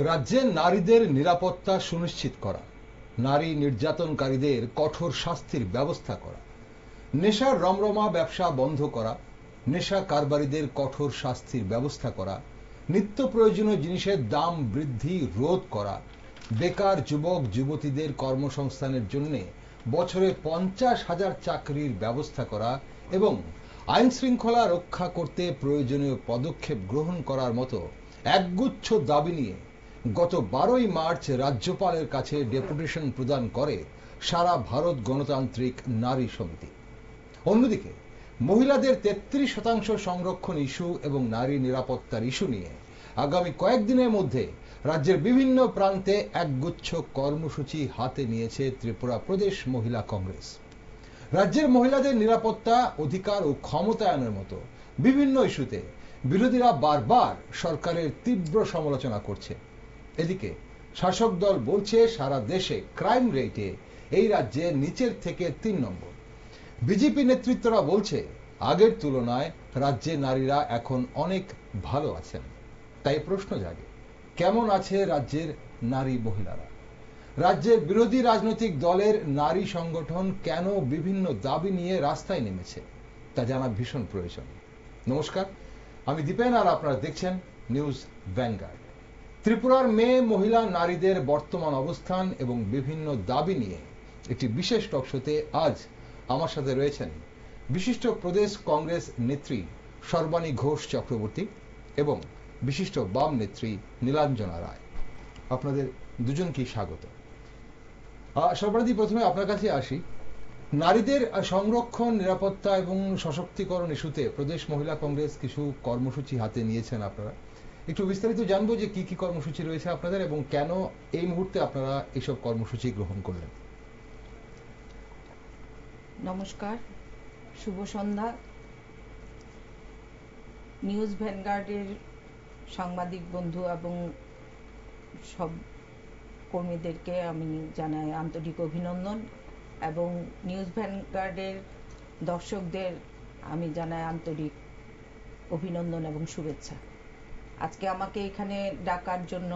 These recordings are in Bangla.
রাজ্যে নারীদের নিরাপত্তা সুনিশ্চিত করা, নারী নির্যাতনকারীদের কঠোর শাস্তির ব্যবস্থা করা, নেশার রমরমা ব্যবসা বন্ধ করা, নেশা কারবারিদের কঠোর শাস্তির ব্যবস্থা করা, নিত্য প্রয়োজনীয় জিনিসের দাম বৃদ্ধি রোধ করা, বেকার যুবক যুবতীদের কর্মসংস্থানের জন্য বছরে 50,000 চাকরির ব্যবস্থা করা এবং আইন শৃঙ্খলা রক্ষা করতে প্রয়োজনীয় পদক্ষেপ গ্রহণ করার মতো একগুচ্ছ দাবি নিয়ে গত 12ই মার্চ রাজ্যপালের কাছে ডেপুটেশন প্রদান করে সারা ভারত গণতান্ত্রিক নারী সমিতি। অন্যদিকে মহিলাদের 33% সংরক্ষণ ইস্যু এবং নারী নিরাপত্তার ইস্যু নিয়ে আগামী কয়েকদিনের মধ্যে রাজ্যের বিভিন্ন প্রান্তে একগুচ্ছ কর্মসূচি হাতে নিয়েছে ত্রিপুরা প্রদেশ মহিলা কংগ্রেস। রাজ্যের মহিলাদের নিরাপত্তা, অধিকার ও ক্ষমতায়নের মতো বিভিন্ন ইস্যুতে বিরোধীরা বারবার সরকারের তীব্র সমালোচনা করছে। এদিকে শাসক দল বলছে সারা দেশে ক্রাইম রেটে এই রাজ্যে নিচের থেকে 3 নম্বর। বিজেপি নেতৃত্বরা বলছে আগের তুলনায় রাজ্যে নারীরা এখন অনেক ভালো আছেন। তাই প্রশ্ন জাগে, কেমন আছে রাজ্যের নারী মহিলারা? রাজ্যের বিরোধী রাজনৈতিক দলের নারী সংগঠন কেন বিভিন্ন দাবি নিয়ে রাস্তায় নেমেছে তা জানা ভীষণ প্রয়োজন। নমস্কার, আমি দীপেন আর আপনারা দেখছেন নিউজ ভ্যানগার্ড। ত্রিপুরার মেয়ে মহিলা নারীদের বর্তমান অবস্থান এবং বিভিন্ন দাবি নিয়ে একটি বিশেষ টকশোতে আজ আমার সাথে রয়েছেন বিশিষ্ট প্রদেশ কংগ্রেস নেত্রী সর্বাণী ঘোষ চক্রবর্তী এবং বিশিষ্ট বাম নেত্রী নীলাঞ্জনা রায়। আপনাদের দুজনকেই স্বাগত। সর্বাণী, প্রথমে আপনার কাছে আসি। নারীদের সংরক্ষণ, নিরাপত্তা এবং সশক্তিকরণ ইস্যুতে প্রদেশ মহিলা কংগ্রেস কিছু কর্মসূচি হাতে নিয়েছেন আপনারা। একটু বিস্তারিত জানবো যে কি কি কর্মসূচি রয়েছে আপনাদের এবং কেন এই মুহূর্তে আপনারা এইসব কর্মসূচি গ্রহণ করলেন। নমস্কার, শুভ সন্ধ্যা। নিউজ ভ্যানগার্ডের সাংবাদিক বন্ধু এবং সব কর্মীদেরকে আমি জানাই আন্তরিক অভিনন্দন এবং নিউজ ভ্যানগার্ডের দর্শকদের আমি জানাই আন্তরিক অভিনন্দন এবং শুভেচ্ছা। আজকে আমাকে এখানে ডাকার জন্য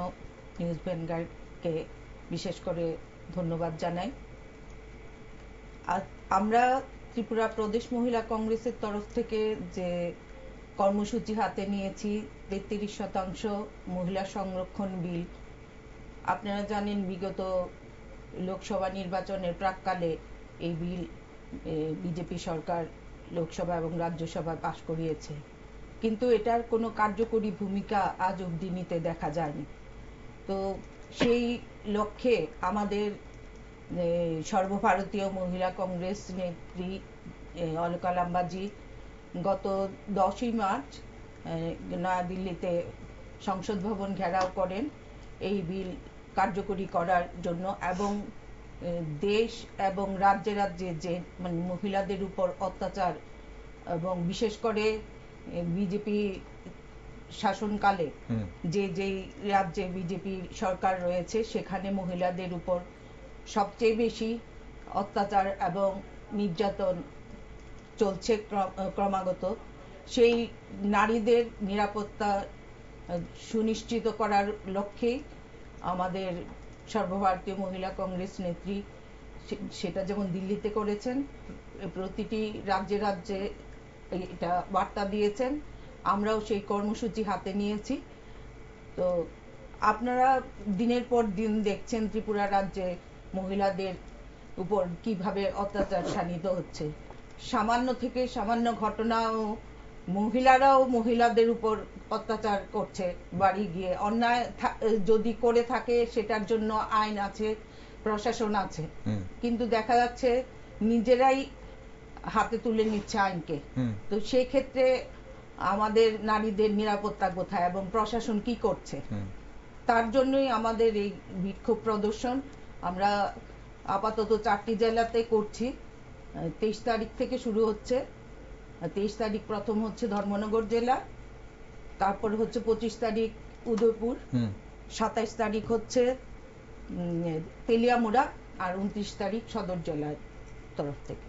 নিউজ ভ্যানগার্ডকে বিশেষ করে ধন্যবাদ জানাই। আমরা ত্রিপুরা প্রদেশ মহিলা কংগ্রেসের তরফ থেকে যে কর্মসূচি হাতে নিয়েছি 33% মহিলা সংরক্ষণ বিল। আপনারা জানেন বিগত লোকসভা নির্বাচনের প্রাক্কালে এই বিল বিজেপি সরকার লোকসভা এবং রাজ্যসভায় পাশ করিয়েছে, কিন্তু এটার কোনো কার্যকরী ভূমিকা আজ অবধি নিতে দেখা যায়নি। তো সেই লক্ষ্যে আমাদের সর্বভারতীয় মহিলা কংগ্রেস নেত্রী অলকা লাম্বাজি গত 10ই মার্চ নয়াদিল্লিতে সংসদ ভবন ঘেরাও করেন এই বিল কার্যকরী করার জন্য এবং দেশ এবং রাজ্যে রাজ্যে যে মহিলাদের উপর অত্যাচার এবং বিশেষ করে বিজেপি শাসনকালে যেই রাজ্যে বিজেপি সরকার রয়েছে সেখানে মহিলাদের উপর সবচেয়ে বেশি অত্যাচার এবং নির্যাতন চলছে ক্রমাগত, সেই নারীদের নিরাপত্তা সুনিশ্চিত করার লক্ষ্যে আমাদের সর্বভারতীয় মহিলা কংগ্রেস নেত্রী সেটা যেমন দিল্লিতে করেছেন, প্রতিটি রাজ্যে রাজ্যে এটা বার্তা দিয়েছেন, আমরাও সেই কর্মসূচি হাতে নিয়েছি। তো আপনারা দিনের পর দিন দেখছেন ত্রিপুরা রাজ্যে মহিলাদের উপর কিভাবে অত্যাচার শানিত হচ্ছে। সামান্য থেকে সামান্য ঘটনাও মহিলারাও মহিলাদের উপর অত্যাচার করছে, বাড়ি গিয়ে অন্যায় যদি করে থাকে সেটার জন্য আইন আছে, প্রশাসন আছে, কিন্তু দেখা যাচ্ছে নিজেরাই হাতে তুলে নিচ্ছে আইনকে। তো সেই ক্ষেত্রে আমাদের নারীদের নিরাপত্তা কোথায় এবং প্রশাসন কি করছে? তার জন্যই আমাদের এই বিক্ষোভ প্রদর্শন। আমরা আপাতত 4টি জেলাতে করছি। 23 তারিখ থেকে শুরু হচ্ছে। 23 তারিখ প্রথম হচ্ছে ধর্মনগর জেলা, তারপর হচ্ছে 25 তারিখ উদয়পুর, 27 তারিখ হচ্ছে তেলিয়ামুড়া আর 29 তারিখ সদর জেলার তরফ থেকে।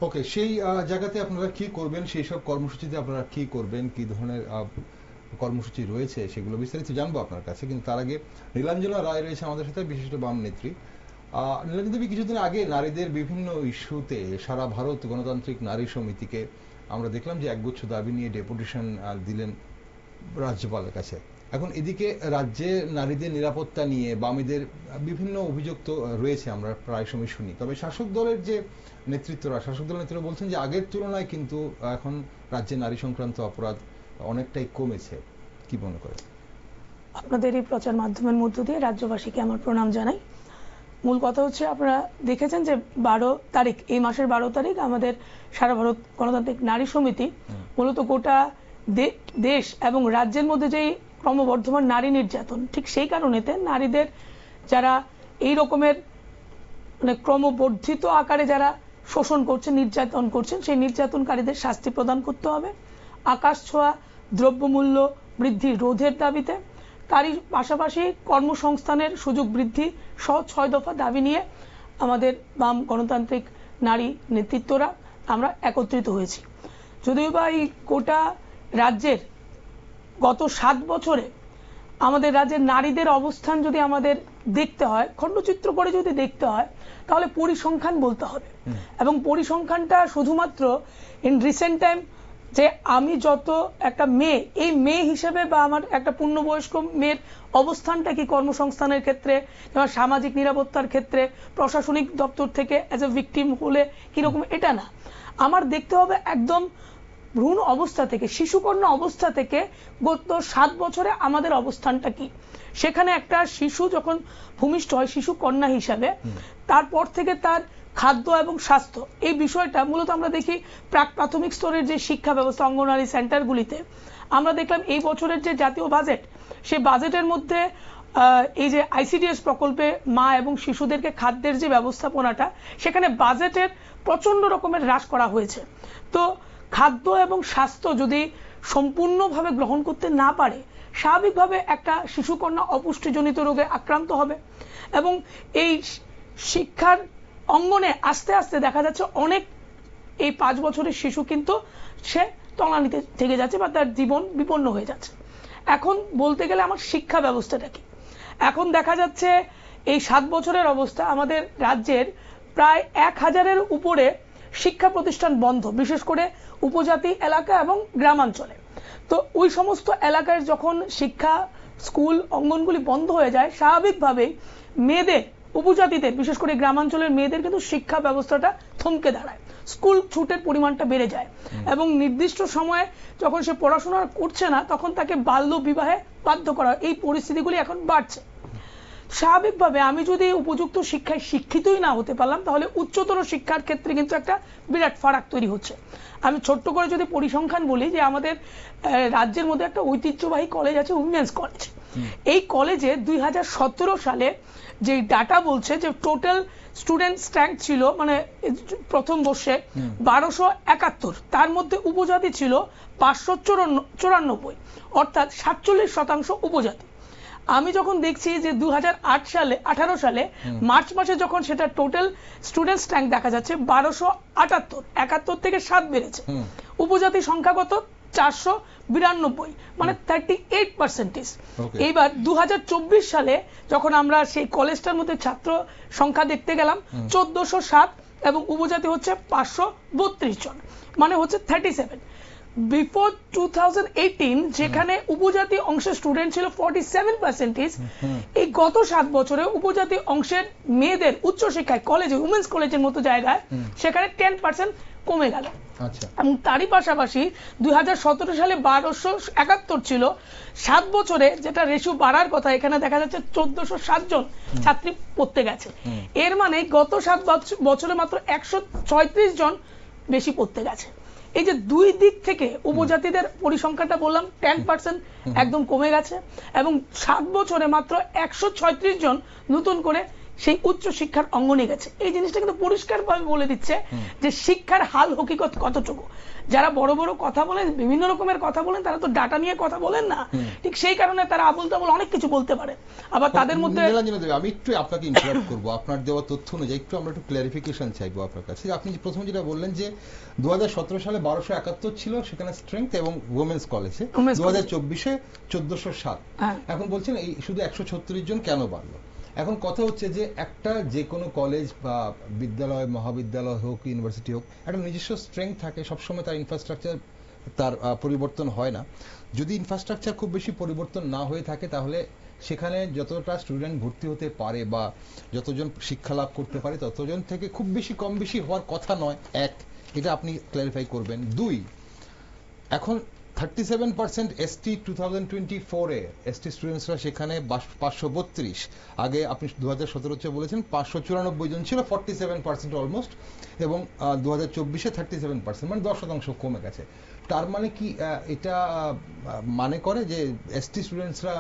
ওকে, সেই জায়গাতে আপনারা কি করবেন, সেই সব কর্মসূচিতে আপনারা কি করবেন, কি ধরনের কর্মসূচি রয়েছে সেগুলো বিস্তারিত জানবো আপনার কাছে, কিন্তু তার আগে নীলাঞ্জনা রায় রয়েছে আমাদের সাথে, বিশিষ্ট বাম নেত্রী। নীলাঞ্জনা দেবী, কিছুদিন আগে নারীদের বিভিন্ন ইস্যুতে সারা ভারত গণতান্ত্রিক নারী সমিতিকে আমরা দেখলাম যে একগুচ্ছ দাবি নিয়ে ডেপুটেশন দিলেন রাজ্যপালের কাছে। এখন এদিকে রাজ্যে নারীদের নিরাপত্তা নিয়ে বামেদের বিভিন্ন অভিযোগ তো রয়েছে, আমরা প্রায় সময় শুনি। তবে শাসক দলের যে নেতৃত্বরা বলছেন যে আগের তুলনায় কিন্তু এখন রাজ্যে নারী সংক্রান্ত অপরাধ অনেকটাই কমেছে। কি মনে করেন? আপনাদের এই প্রচার মাধ্যমের মধ্য দিয়ে রাজ্যবাসীকে আমার প্রণাম জানাই। মূল কথা হচ্ছে, আপনারা দেখেছেন যে 12 তারিখ, এই মাসের 12 তারিখ আমাদের সারা ভারত গণতান্ত্রিক নারী সমিতি মূলত গোটা দেশ এবং রাজ্যের মধ্যে যেই ক্রমবর্ধমান নারী নির্যাতন, ঠিক সেই কারণেতে নারীদের যারা এই রকমের মানে ক্রমবর্ধিত আকারে যারা শোষণ করছেন, নির্যাতন করছেন, সেই নির্যাতনকারীদের শাস্তি প্রদান করতে হবে। আকাশ ছোঁয়া দ্রব্যমূল্য বৃদ্ধি রোধের দাবিতে, তারই পাশাপাশি কর্মসংস্থানের সুযোগ বৃদ্ধি সহ 6 দফা দাবি নিয়ে আমাদের বাম গণতান্ত্রিক নারী নেতৃত্বরা আমরা একত্রিত হয়েছি। যদিও বা এই গোটা রাজ্যের গত 7 বছরে আমাদের রাজ্যের নারীদের অবস্থান যদি আমাদের দেখতে হয়, খণ্ডচিত্র করে যদি দেখতে হয়, তাহলে পরিসংখ্যান বলতে হবে। এবং পরিসংখ্যানটা শুধুমাত্র ইন রিসেন্ট টাইম, যে আমি যত একটা মেয়ে, এই মেয়ে হিসেবে বা আমার একটা পূর্ণবয়স্ক মেয়ের অবস্থানটা কি কর্মসংস্থানের ক্ষেত্রে কিংবা সামাজিক নিরাপত্তার ক্ষেত্রে প্রশাসনিক দপ্তর থেকে অ্যাজ এ ভিকটিম হলে কিরকম, এটা না। আমার দেখতে হবে একদম ভ্রূণ অবস্থা থেকে, শিশুকন্যা অবস্থা থেকে গত 7 বছরে আমাদের অবস্থানটা কি। সেখানে একটা শিশু যখন ভূমিষ্ঠ হয় শিশু কন্যা হিসাবে, তারপর থেকে তার খাদ্য এবং স্বাস্থ্য, এই বিষয়টা মূলত আমরা দেখি প্রাক প্রাথমিক স্তরের যে শিক্ষা ব্যবস্থা, অঙ্গনওয়াড়ি সেন্টারগুলিতে আমরা দেখলাম এই বছরের যে জাতীয় বাজেট, সেই বাজেটের মধ্যে এই যে ICDS প্রকল্পে মা এবং শিশুদেরকে খাদ্যের যে ব্যবস্থাপনাটা, সেখানে বাজেটের প্রচন্ড রকমের হ্রাস করা হয়েছে। তো খাদ্য এবং স্বাস্থ্য যদি সম্পূর্ণভাবে গ্রহণ করতে না পারে, স্বাভাবিকভাবে একটা শিশুকন্যা অপুষ্টিজনিত রোগে আক্রান্ত হবে। এবং এই শিক্ষার অঙ্গনে আস্তে আস্তে দেখা যাচ্ছে অনেক এই 5 বছরের শিশু কিন্তু সে তলানিতে থেকে যাচ্ছে বা তার জীবন বিপন্ন হয়ে যাচ্ছে। এখন বলতে গেলে আমার শিক্ষা ব্যবস্থাটা কি, এখন দেখা যাচ্ছে এই 7 বছরের অবস্থা, আমাদের রাজ্যের প্রায় 1000-এর উপরে শিক্ষা প্রতিষ্ঠান বন্ধ, বিশেষ করে উপজাতি এলাকা এবং গ্রামাঞ্চলে। তো ওই সমস্ত এলাকায় যখন শিক্ষা স্কুল অঙ্গনগুলি বন্ধ হয়ে যায়, স্বাভাবিকভাবেই মেয়েদের, উপজাতিদের, বিশেষ করে গ্রামাঞ্চলের মেয়েদের কিন্তু শিক্ষা ব্যবস্থাটা থমকে দাঁড়ায়, স্কুল ছুটের পরিমাণটা বেড়ে যায় এবং নির্দিষ্ট সময়ে যখন সে পড়াশোনা করছে না তখন তাকে বাল্য বিবাহে বাধ্য করা, এই পরিস্থিতিগুলি এখন বাড়ছে। স্বাভাবিকভাবে আমি যদি উপযুক্ত শিক্ষায় শিক্ষিতই না হতে পারলাম, তাহলে উচ্চতর শিক্ষার ক্ষেত্রে কিন্তু একটা বিরাট ফারাক তৈরি হচ্ছে। আমি ছোট্ট করে যদি পরিসংখ্যান বলি, যে আমাদের রাজ্যের মধ্যে একটা ঐতিহ্যবাহী কলেজ আছে, উইমেন্স কলেজ। এই কলেজে 2017 সালে যে ডাটা বলছে যে টোটাল স্টুডেন্ট স্ট্রেংথ ছিল, মানে প্রথম বর্ষে 1271, তার মধ্যে উপজাতি ছিল 594, অর্থাৎ 47% উপজাতি। আমি যখন দেখছি যে 2018 সালে মার্চ মাসে যখন সেটা টোটাল স্টুডেন্ট স্ট্রেংথ দেখা যাচ্ছে 1278, 71 থেকে 7 বেড়েছে। উপজাতি সংখ্যা কত? 492, মানে 38%। এইবার 2024 সালে যখন আমরা সেই কলেজটার মধ্যে ছাত্র সংখ্যা দেখতে গেলাম 1407 এবং উপজাতি হচ্ছে 532 জন, মানে হচ্ছে 37। বিফোর 2018 যেখানে উপজাতি অংশের স্টুডেন্ট ছিল 47%, এই গত 7 বছরে উপজাতি অংশের মেয়েদের উচ্চশিক্ষায় কলেজে, উমেন্স কলেজের মতো জায়গায় সেখানে 10% কমে গেল। এবং তারই পাশাপাশি 2017 সালে 1271 ছিল, 7 বছরে যেটা রেশিও বাড়ার কথা, এখানে দেখা যাচ্ছে 1407 জন ছাত্রী পড়তে গেছে। এর মানে গত 7 বছরে মাত্র 136 জন বেশি পড়তে গেছে। এই যে দুই দিক থেকে উপজাতিদের পরিসংখ্যানটা বললাম 10% একদম কমে গেছে, এবং 7 বছরে মাত্র 136 জন নতুন করে সেই উচ্চ শিক্ষার অঙ্গনে গেছে। এই জিনিসটা কিন্তু পরিষ্কারভাবে বলে দিচ্ছে যে শিক্ষার হাল হকিকত কতটুকু। যারা বড় বড় কথা বলেন, বিভিন্ন রকমের কথা বলেন, তারা তো ডাটা নিয়ে কথা বলেন না, ঠিক সেই কারণে তারা আবল তাবল অনেক কিছু বলতে পারে। আবার তাদের মধ্যে আমি একটু আপনাকে ইন্টারাপ্ট করবো, আপনার দেওয়া তথ্য অনুযায়ী একটু আমরা একটু ক্লারিফিকেশন চাইবো আপনার কাছে। আপনি প্রথমে যেটা বললেন যে 2017 সালে 1271 ছিল সেখানে স্ট্রেংথ এবং ওমেন্স কলেজে, 2024-এ 1407। এখন বলছেন এই শুধু 136 জন কেন বাড়লো? এখন কথা হচ্ছে যে একটা যে কোনো কলেজ বা বিদ্যালয়, মহাবিদ্যালয় হোক, ইউনিভার্সিটি হোক, একটা নিজস্ব স্ট্রেংথ থাকে, সবসময় তার ইনফ্রাস্ট্রাকচার তার পরিবর্তন হয় না। যদি ইনফ্রাস্ট্রাকচার খুব বেশি পরিবর্তন না হয়ে থাকে তাহলে সেখানে যতটা স্টুডেন্ট ভর্তি হতে পারে বা যতজন শিক্ষা লাভ করতে পারে ততজন থেকে খুব বেশি কম বেশি হওয়ার কথা নয়। এক, এটা আপনি ক্ল্যারিফাই করবেন। দুই, এখন 37% এসটি 2024-এ এসটি স্টুডেন্টসরা সেখানে 532, আগে আপনি 2017-তে বলেছেন 594 জন ছিল, 47% অলমোস্ট, এবং 2024-এ 37%, মানে 10% কমে গেছে। তার মানে কি এটা মানে করে যে এসটি স্টুডেন্টসরা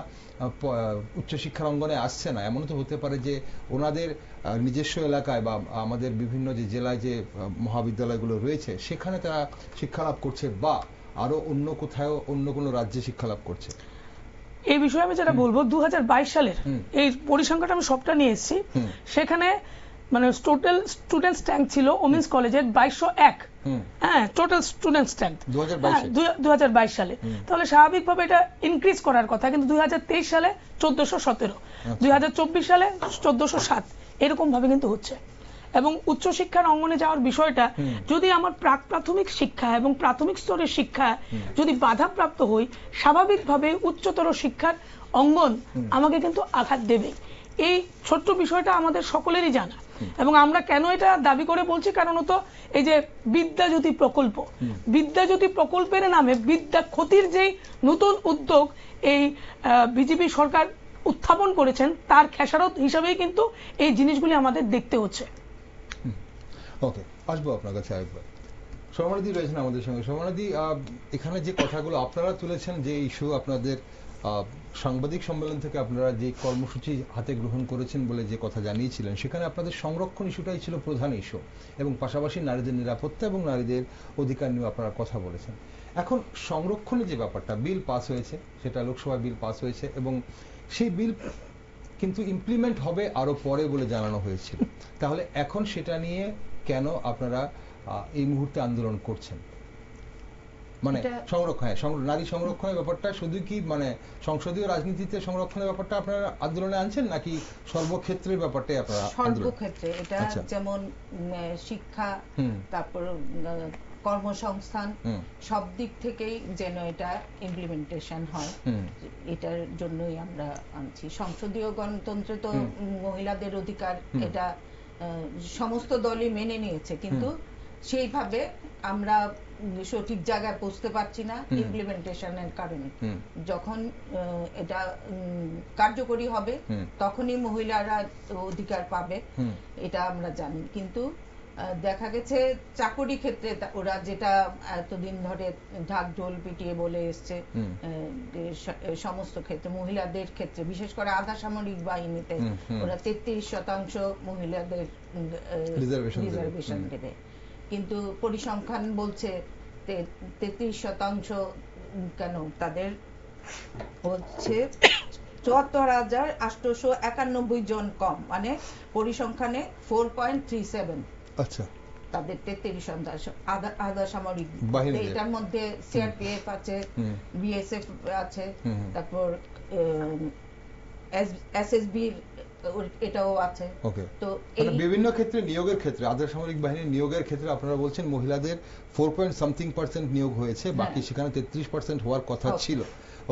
উচ্চশিক্ষার অঙ্গনে আসছে না? এমনও তো হতে পারে যে ওনাদের নিজস্ব এলাকায় বা আমাদের বিভিন্ন যে জেলায় যে মহাবিদ্যালয়গুলো রয়েছে সেখানে তারা শিক্ষা লাভ করছে, বা আরো অন্য কোথাও অন্য কোনো রাজ্যে শিক্ষা লাভ করছে। এই বিষয়ে আমি যেটা বলবো, 2022 সালের এই পরিসংখ্যাটা আমি সবটা নিয়ে এসেছি। সেখানে মানে টোটাল স্টুডেন্টস ট্যাঙ্ক ছিল ওমেন্স কলেজের 2201। হ্যাঁ, টোটাল স্টুডেন্টস ট্যাঙ্ক 2022 সালে। তাহলে স্বাভাবিকভাবে এটা ইনক্রিজ করার কথা, কিন্তু 2023 সালে 1417, 2024 সালে 1407, এরকম ভাবে কিন্তু হচ্ছে। এবং উচ্চশিক্ষার অঙ্গনে যাওয়ার বিষয়টা, যদি আমার প্রাক প্রাথমিক শিক্ষা এবং প্রাথমিক স্তরের শিক্ষা যদি বাধাপ্রাপ্ত হই, স্বাভাবিকভাবে উচ্চতর শিক্ষার অঙ্গন আমাকে কিন্তু আঘাত দেবে। এই ছোট্ট বিষয়টা আমাদের সকলেরই জানা। এবং আমরা কেন এটা দাবি করে বলছি, কারণ তো এই যে বিদ্যাজ্যোতি প্রকল্প, বিদ্যাজ্যোতি প্রকল্পের নামে বিদ্যা ক্ষতির যেই নতুন উদ্যোগ এই বিজেপি সরকার উত্থাপন করেছেন, তার খেসারত হিসাবেই কিন্তু এই জিনিসগুলি আমাদের দেখতে হচ্ছে। ওকে, আসবো আপনার কাছে আরেকবার। সৌম্যাদি রয়েছেন আমাদের সঙ্গে। সৌম্যাদি, এখানে যে কথাগুলো আপনারা তুলেছেন, যে ইস্যু আপনাদের সাংবাদিক সম্মেলন থেকে আপনারা যে কর্মসূচি হাতে গ্রহণ করেছেন বলে যে কথা জানিয়েছিলেন, সেখানে আপনাদের সংরক্ষণ ইস্যুটাই ছিল প্রধান ইস্যু, এবং পাশাপাশি নারীদের নিরাপত্তা এবং নারীদের অধিকার নিয়ে আপনারা কথা বলেছেন। এখন সংরক্ষণের যে ব্যাপারটা, বিল পাস হয়েছে, সেটা লোকসভায় বিল পাস হয়েছে, এবং সেই বিল কিন্তু ইমপ্লিমেন্ট হবে আরো পরে বলে জানানো হয়েছিল। তাহলে এখন সেটা নিয়ে কেন আপনারা এই মুহূর্তে আন্দোলন করছেন? মানে নারী সংরক্ষণের ব্যাপারটা শুধু কি মানে সংসদীয় রাজনীতিতে সংরক্ষণের ব্যাপারটা আপনারা আন্দোলনে আনছেন, নাকি সর্বক্ষেত্রের ব্যাপারটাই আপনারা? সর্বক্ষেত্রে, এটা যেমন শিক্ষা, তারপর কর্মসংস্থান, সব দিক থেকেই যেন এটা ইমপ্লিমেন্টেশন হয়, এটার জন্যই আমরা আনছি। সংসদীয় গণতন্ত্রে তো মহিলাদের অধিকার, এটা সমস্ত দলই মেনে নিয়েছে, কিন্তু সেইভাবে আমরা সঠিক জায়গায় পৌঁছতে পারছি না ইমপ্লিমেন্টেশনের কারণে। যখন এটা কার্যকরী হবে তখনই মহিলারা অধিকার পাবে, এটা আমরা জানি। কিন্তু দেখা গেছে চাকরি ক্ষেত্রে ওরা যেটা এতদিন ধরে ঢাক ঢোল পিটিয়ে বলে এসছে, সমস্ত ক্ষেত্রে মহিলাদের ক্ষেত্রে, বিশেষ করে আধা সামরিক বাহিনীতে ওরা 33% মহিলাদের রিজার্ভেশন দেবে, কিন্তু পরিসংখ্যান বলছে 33% কেন, তাদের হচ্ছে 74,891 জন কম, মানে পরিসংখ্যানে 4.37। আচ্ছা, তাদের 33 আধা সামরিক, এটার মধ্যে সিআরপিএফ আছে, বিএসএফ আছে, তারপর এসএসবি এটাও আছে। তো বিভিন্ন ক্ষেত্রে নিয়োগের ক্ষেত্রে, আধা সামরিক বাহিনীর নিয়োগের ক্ষেত্রে আপনারা বলছেন মহিলাদের 4.something% নিয়োগ হয়েছে, বাকি সেখানে 33% হওয়ার কথা ছিল।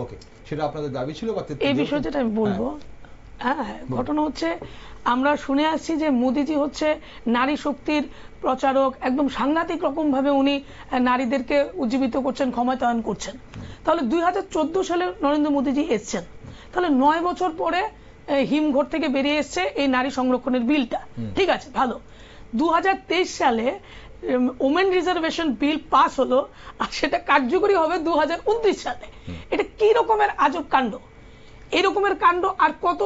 ওকে, সেটা আপনাদের দাবি ছিল? বা এই বিষয় যেটা আমি বলবো, হ্যাঁ, ঘটনা হচ্ছে আমরা শুনে আসছি যে মোদিজি হচ্ছে নারী শক্তির প্রচারক, একদম সাংঘাতিক রকম ভাবে উনি নারীদেরকে উজ্জীবিত করছেন, ক্ষমতায়ন করছেন। তাহলে 2014 সালে নরেন্দ্র মোদিজি এসছেন, তাহলে 9 বছর পরে হিমঘর থেকে বেরিয়ে এসছে এই নারী সংরক্ষণের বিলটা। ঠিক আছে, ভালো। 2023 সালে ওমেন রিজার্ভেশন বিল পাস হলো, আর সেটা কার্যকরী হবে 2029 সালে। এটা কি রকমের আজব কাণ্ড! এরকমের কাণ্ড আর কত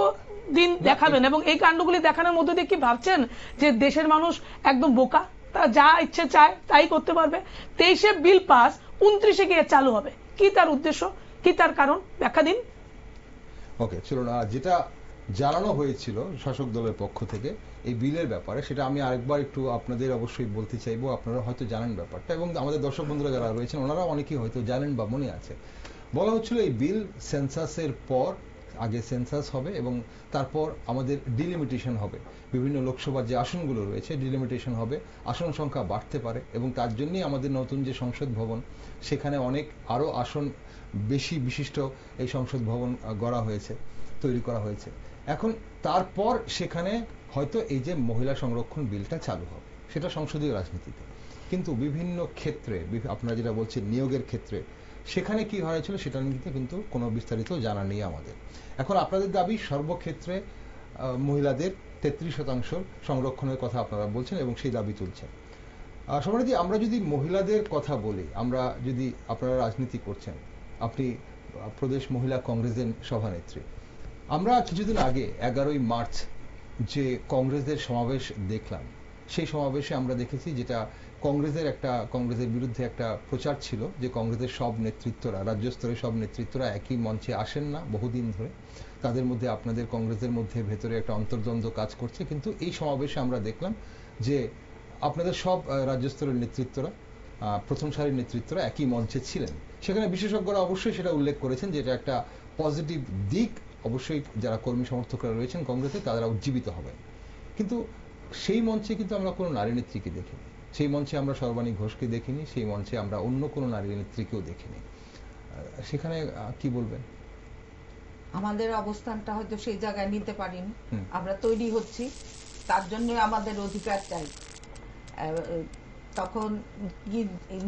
দিন দেখাবেন? এবং এই কাণ্ডগুলি দেখানোর মধ্যে দিয়ে কি ভাবছেন যে দেশের মানুষ একদম বোকা, তারা যা ইচ্ছে চায় তাই করতে পারবে? 23-এ বিল পাস, 29-এ গিয়ে চালু হবে, কি তার উদ্দেশ্য, কি তার কারণ, ব্যাখ্যা দিন। ওকে, চলুন, যেটা জানানো হয়েছিল শাসক দলের পক্ষ থেকে এই বিলের ব্যাপারে, সেটা আমি আরেকবার একটু আপনাদের অবশ্যই বলতে চাইবো। আপনারা হয়তো জানেন ব্যাপারটা, এবং আমাদের দর্শক বন্ধুরা যারা রয়েছেন ওনারা অনেকেই হয়তো জানেন বা মনে আছে। বলা হচ্ছিল এই বিল সেন্সাসের পর, আগে সেন্সাস হবে এবং তারপর আমাদের ডিলিমিটেশন হবে, বিভিন্ন লোকসভার যে আসনগুলো রয়েছে ডিলিমিটেশন হবে, আসন সংখ্যা বাড়তে পারে, এবং তার জন্যই আমাদের নতুন যে সংসদ ভবন সেখানে অনেক আরো আসন বেশি বিশিষ্ট এই সংসদ ভবন গড়া হয়েছে, তৈরি করা হয়েছে। এখন তারপর সেখানে হয়তো এই যে মহিলা সংরক্ষণ বিলটা চালু হবে, সেটা সংসদীয় রাজনীতিতে। কিন্তু বিভিন্ন ক্ষেত্রে আপনারা যেটা বলছেন নিয়োগের ক্ষেত্রে সেখানে কি হয়েছিল সেটা নিয়ে কিন্তু কোনো বিস্তারিত জানা নেই আমাদের। এখন আপনাদের দাবি সর্বক্ষেত্রে মহিলাদের 33% সংরক্ষণের কথা আপনারা বলছেন এবং সেই দাবি তুলছেন। সমাজে আমরা যদি মহিলাদের কথা বলি, আমরা যদি, আপনারা রাজনীতি করছেন, আপনি প্রদেশ মহিলা কংগ্রেসের সভানেত্রী, আমরা কিছুদিন আগে 11ই মার্চ যে কংগ্রেসের সমাবেশ দেখলাম, সেই সমাবেশে আমরা দেখেছি যেটা কংগ্রেসের বিরুদ্ধে একটা প্রচার ছিল যে কংগ্রেসের সব নেতৃত্বরা, রাজ্য স্তরের সব নেতৃত্বরা একই মঞ্চে আসেন না বহুদিন ধরে, তাদের মধ্যে আপনাদের কংগ্রেসের মধ্যে ভেতরে একটা অন্তর্দ্বন্দ্ব কাজ করছে। কিন্তু এই সমাবেশে আমরা দেখলাম যে আপনাদের সব রাজ্য স্তরের নেতৃত্বরা, প্রথম সারির নেতৃত্বরা একই মঞ্চে ছিলেন। সেখানে বিশেষজ্ঞরা অবশ্যই সেটা উল্লেখ করেছেন যে এটা একটা পজিটিভ দিক, অবশ্যই যারা কর্মী সমর্থকরা রয়েছেন কংগ্রেসে তারা উজ্জীবিত হবেন। কিন্তু সেই মঞ্চে কিন্তু আমরা কোনো নারী নেত্রীকে দেখিনি, সেই মঞ্চে আমরা সর্বাণী ঘোষকে দেখিনি, সেই মঞ্চে আমরা অন্য কোনো নারী নেত্রীকেও দেখিনি। সেখানে কি বলবেন? আমাদের অবস্থানটা হয়তো সেই জায়গায় নিতে পারিনি, আমরা তৈরি হচ্ছি, তার জন্য আমাদের অধিকার চাই। তখন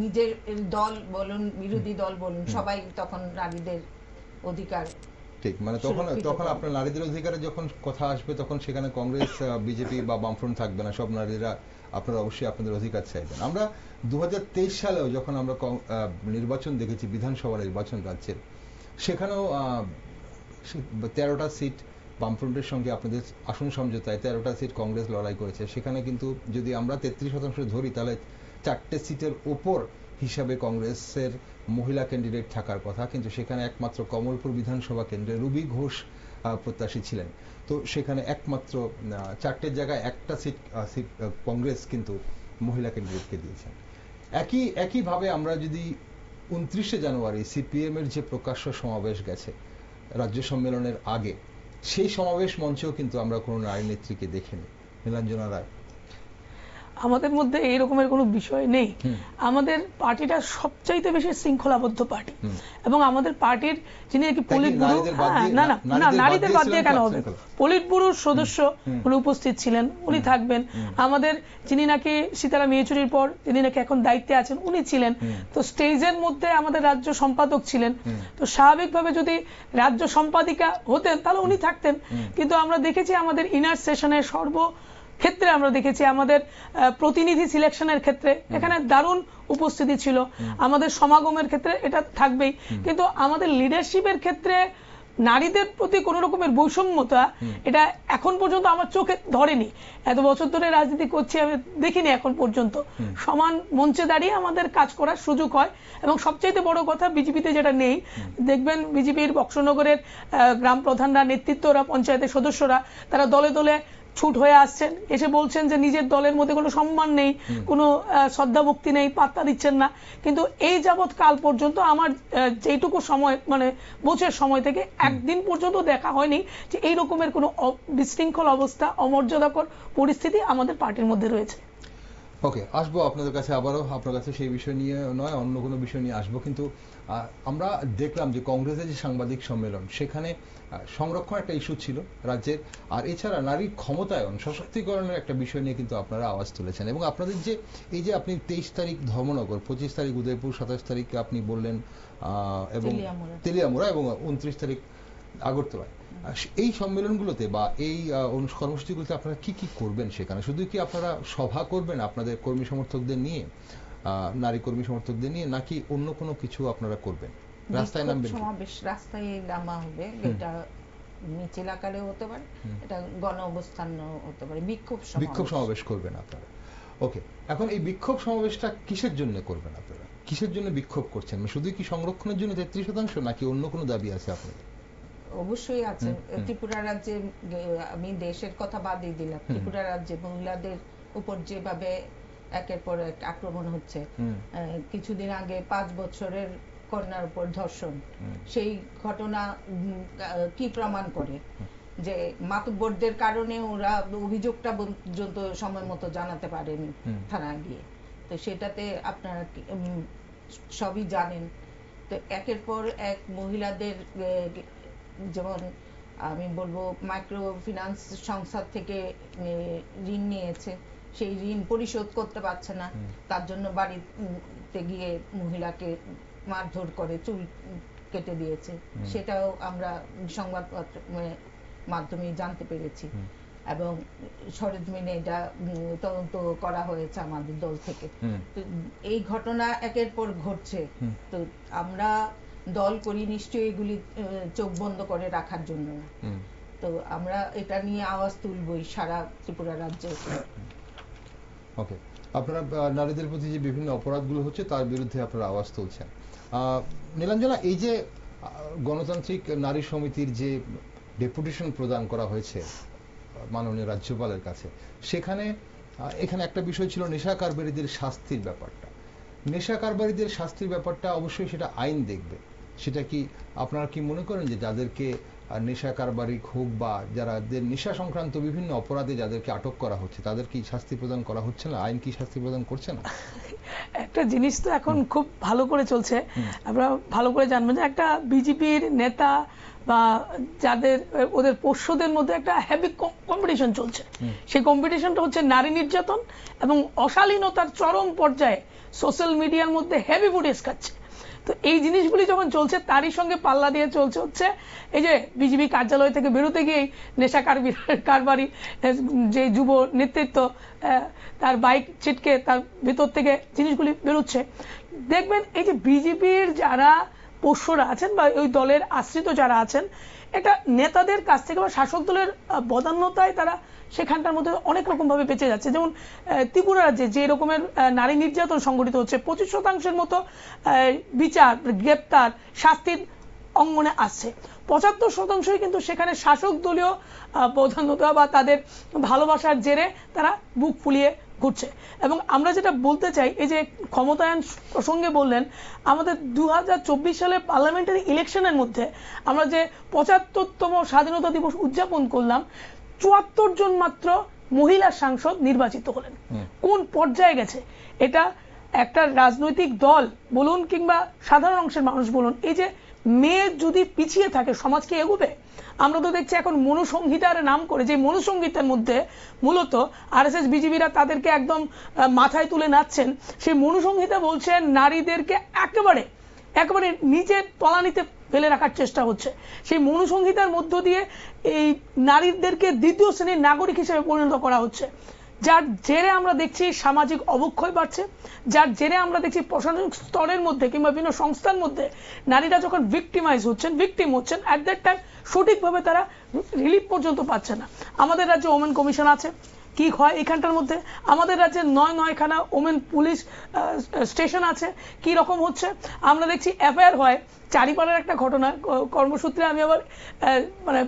নিজের দল বলুন বিরোধী দল বলুন সবাই তখন নারীদের অধিকার ঠিক, মানে তখন আপনার নারীদের অধিকারে যখন কথা আসবে তখন সেখানে কংগ্রেস, বিজেপি বা বামফ্রন্ট থাকবে না, সব নারীরা আপনারা অবশ্যই আপনাদের অধিকার চাইবেন। আমরা 2023 সালেও যখন আমরা নির্বাচন দেখেছি, বিধানসভা নির্বাচন রাজ্যের, সেখানেও 13টা সিট বামফ্রন্টের সঙ্গে আপনাদের আসন সমঝোতায় 13টা সিট কংগ্রেস লড়াই করেছে। সেখানে কিন্তু যদি আমরা 33% ধরি তাহলে 4টে সিটের ওপর হিসাবে কংগ্রেসের মহিলা ক্যান্ডিডেট থাকার কথা, কিন্তু সেখানে একমাত্র কমলপুর বিধানসভা কেন্দ্রে রুবি ঘোষ প্রত্যাশী ছিলেন। তো সেখানে একমাত্র 4টের জায়গায় একটা সিট কংগ্রেস কিন্তু মহিলা ক্যান্ডিডেটকে দিয়েছেন। একইভাবে আমরা যদি 29শে জানুয়ারি সিপিএম এর যে প্রকাশ্য সমাবেশ গেছে রাজ্য সম্মেলনের আগে, সেই সমাবেশ মঞ্চেও কিন্তু আমরা কোনো নারী নেত্রীকে দেখিনি। নীলাঞ্জনা রায়, আমাদের মধ্যে এই রকমের কোনো বিষয় নেই। আমাদের পার্টিটা সবচাইতে বেশি শৃঙ্খলাবদ্ধ পার্টি, এবং আমাদের পার্টির যিনি নাকি পলিট ব্যুরো, না না না, নারীদের বাদ দিয়ে কেন হবে, পলিট ব্যুরোর সদস্য উনি উপস্থিত ছিলেন, উনি থাকবেন। আমাদের যিনি নাকি সীতারাম ইয়েচুরির পর যিনি নাকি এখন দায়িত্বে আছেন উনি ছিলেন। তো স্টেজের মধ্যে আমাদের রাজ্য সম্পাদক ছিলেন, তো স্বাভাবিকভাবে যদি রাজ্য সম্পাদিকা হতেন তাহলে উনি থাকতেন। কিন্তু আমরা দেখেছি আমাদের ইনার সেশনের ক্ষেত্রে আমরা দেখেছি আমাদের প্রতিনিধি সিলেকশনের ক্ষেত্রে এখানে দারুণ উপস্থিতি ছিল, আমাদের সমাগমের ক্ষেত্রে এটা থাকবেই। কিন্তু আমাদের লিডারশিপের ক্ষেত্রে নারীদের প্রতি কোন রকমের বৈষম্যতা এটা এখন পর্যন্ত আমার চোখে ধরেনি। এত বছর ধরে রাজনীতি করছি, আমি দেখিনি এখন পর্যন্ত সমান মঞ্চে দাঁড়িয়ে আমাদের কাজ করার সুযোগ হয়। এবং সবচাইতে বড় কথা, বিজেপিতে যেটা নেই, দেখবেন বিজেপির বক্সনগরের গ্রাম প্রধানরা, নেতৃত্বরা, পঞ্চায়েতের সদস্যরা, তারা দলে দলে ছুট হয়ে আসছেন, এসে বলছেন যে নিজের দলের মধ্যে কোনো সম্মান নেই, কোনো শ্রদ্ধা ভক্তি নেই, পাত্তা দিচ্ছেন না। কিন্তু এই যাবৎ কাল পর্যন্ত আমার যেটুকু সময়, মানে বছরের সময় থেকে একদিন পর্যন্ত দেখা হয়নি যে এই রকমের কোনো বিশৃঙ্খল অবস্থা, অমর্যাদাকর পরিস্থিতি আমাদের পার্টির মধ্যে রয়েছে। ওকে, আসবো আপনাদের কাছে আবারও, আপনার কাছে সেই বিষয় নিয়ে নয়, অন্য কোনো বিষয় নিয়ে আসবো। কিন্তু আমরা দেখলাম যে কংগ্রেসের যে সাংবাদিক সম্মেলন, সেখানে সংরক্ষণ একটা ইস্যু ছিল রাজ্যের, আর এছাড়া নারীর ক্ষমতায়ন, সশক্তিকরণের একটা বিষয় নিয়ে কিন্তু আপনারা আওয়াজ তুলেছেন। এবং আপনাদের যে এই যে আপনি 23 তারিখ ধর্মনগর, 25 তারিখ উদয়পুর, 27 তারিখে আপনি বললেন এবং তেলিয়ামুড়া, এবং 29 তারিখ আগরতলায়, এই সম্মেলনগুলোতে বা এই কর্মসূচিগুলোতে আপনারা কি কি করবেন? সেখানে শুধু কি আপনারা সভা করবেন আপনাদের কর্মী সমর্থকদের নিয়ে, নারী কর্মী সমর্থকদের নিয়ে, নাকি অন্য কোনো কিছু আপনারা করবেন? রাস্তায় নামবেন? সমাবেশ রাস্তায় নামা হবে, এটা মিছিল আকারেও হতে পারে, এটা গণ অবস্থানও হতে পারে, বিক্ষোভ সমাবেশ করবেন আপনারা। ওকে, এখন এই বিক্ষোভ সমাবেশটা কিসের জন্য করবেন আপনারা? কিসের জন্য বিক্ষোভ করছেন? শুধু কি সংরক্ষণের জন্য 33% নাকি অন্য কোনো দাবি আছে আপনাদের? অবশ্যই আছে। ত্রিপুরা রাজ্যে, আমি দেশের কথা বাদই দিলাম, ত্রিপুরা রাজ্যে মহিলাদের উপর যেভাবে একের পর এক আক্রমণ হচ্ছে, কিছুদিন আগে 5 বছরের কন্যার উপর ধর্ষণ, সেই ঘটনা কি প্রমাণ করে যে মাতব্বরদের কারণে ওরা অভিযোগটা পর্যন্ত সময় মতো জানাতে পারেনি থানায় গিয়ে। তো সেটাতে আপনারা সবই জানেন। তো একের পর এক মহিলাদের, যেমন আমি বলবো মাইক্রো ফিন্যান্স সংস্থা থেকে ঋণ নিয়েছে, সেই ঋণ পরিশোধ করতে পারছে না, তার জন্য বাড়িতে গিয়ে মহিলাকে মারধর করে, চুল কেটে দিয়েছে, সেটাও আমরা সংবাদপত্র মাধ্যমে জানতে পেরেছি। এবং সরেজমিনে এটা তদন্ত করা হয়েছে আমাদের দল থেকে। তো এই ঘটনা একের পর ঘটছে। তো আমরা দল করি নিশ্চয়ই এগুলি চোখ বন্ধ করে রাখার জন্য না। তো আমরা এটা নিয়ে আওয়াজ তুলবই সারা ত্রিপুরা রাজ্যে। ওকে, আপনারা নারীদের প্রতি যে বিভিন্ন অপরাধগুলো হচ্ছে তার বিরুদ্ধে আপনারা আওয়াজ তুলছেন। নীলাঞ্জনা, এই যে গণতান্ত্রিক নারী সমিতির যে ডেপুটেশন প্রদান করা হয়েছে মাননীয় রাজ্যপালের কাছে, সেখানে এখানে একটা বিষয় ছিল নেশা কারবারিদের শাস্তির ব্যাপারটা। নেশা কারবারিদের শাস্তির ব্যাপারটা অবশ্যই সেটা আইন দেখবে। সেটা কি আপনারা কি মনে করেন যে যাদেরকে নেশা কারবারিক হোক বা যারা নেশা সংক্রান্ত বিভিন্ন অপরাধে যাদেরকে আটক করা হচ্ছে তাদের কি শাস্তি প্রদান করা হচ্ছে না? আইন কি শাস্তি প্রদান করছে না? একটা জিনিস তো এখন খুব ভালো করে চলছে, আপনারা ভালো করে জানবেন যে একটা বিজেপির নেতা বা যাদের ওদের পোষ্যদের মধ্যে একটা হেভি কম্পিটিশন চলছে। সেই কম্পিটিশনটা হচ্ছে নারী নির্যাতন এবং অশালীনতার চরম পর্যায়ে সোশ্যাল মিডিয়ার মধ্যে হেভি ফুটেজ খাচ্ছে। তো এই জিনিসগুলি যখন চলছে, তারই সঙ্গে পাল্লা দিয়ে চলছে হচ্ছে এই যে বিজেপি কার্যালয় থেকে বেরোতে গিয়েই নেশা কারবারি যে যুব নেতৃত্ব, তার বাইক ছিটকে তার ভেতর থেকে জিনিসগুলি বেরোচ্ছে। দেখবেন এই যে বিজেপির যারা পোষ্যরা আছেন বা ওই দলের আশ্রিত যারা আছেন, এটা নেতাদের কাছ থেকে বা শাসক দলের বদান্যতায় তারা সেখানটার মধ্যে অনেক রকম ভাবে বেঁচে যাচ্ছে। যেমন ত্রিপুরা রাজ্যে যে রকমের নারী নির্যাতন সংঘটিত হচ্ছে, 25% মতো বিচার, গ্রেপ্তার, শাস্তির অঙ্গনে আসছে। 75%ই কিন্তু সেখানে শাসক দলীয় বদান্যতা বা তাদের ভালোবাসার জেরে তারা বুক ফুলিয়ে ঘুরছে। এবং আমরা যেটা বলতে চাই, এই যে ক্ষমতায়ন প্রসঙ্গে বললেন, আমাদের 2024 সালের পার্লামেন্টারি ইলেকশনের মধ্যে আমরা যে 75তম স্বাধীনতা দিবস উদযাপন করলাম, 74 জন মাত্র মহিলা সাংসদ নির্বাচিত হলেন। কোন পর্যায়ে গেছে এটা? একটা রাজনৈতিক দল বলুন কিংবা সাধারণ অংশের মানুষ বলুন, এই যে মেয়ে যদি পিছিয়ে থাকে সমাজ কি এগোবে? আমরা তো দেখছি এখন মনুসংহিতার নাম করে, যে মনুসংহিতার মধ্যে মূলত আরএসএস বিজেপিরা তাদেরকে একদম মাথায় তুলে নাচছেন। সেই মনুসংহিতা বলছে নারীদেরকে একেবারে নিচের তলানিতে ফেলে রাখার চেষ্টা হচ্ছে। সেই মনুসংহিতার মধ্য দিয়ে এই নারীদেরকে দ্বিতীয় শ্রেণীর নাগরিক হিসেবে পরিণত করা হচ্ছে, যার জেরে আমরা দেখছি সামাজিক অবক্ষয় বাড়ছে, যার জেরে আমরা দেখছি প্রশাসনিক স্তরের মধ্যে কিংবা বিভিন্ন সংস্থার মধ্যে নারীরা যখন ভিকটিম হচ্ছেন, অ্যাট দ্যাট টাইম সঠিকভাবে তারা রিলিফ পর্যন্ত পাচ্ছে না। আমাদের রাজ্যে ওমেন কমিশন আছে, কি হয় এখানটার মধ্যে? আমাদের রাজ্যে 9খানা ওমেন পুলিশ স্টেশন আছে, কি রকম হচ্ছে? আমরা দেখছি এফআইআর হয়। চারিপাড়ার একটা ঘটনা, কর্মসূত্রে আমি আবার মানে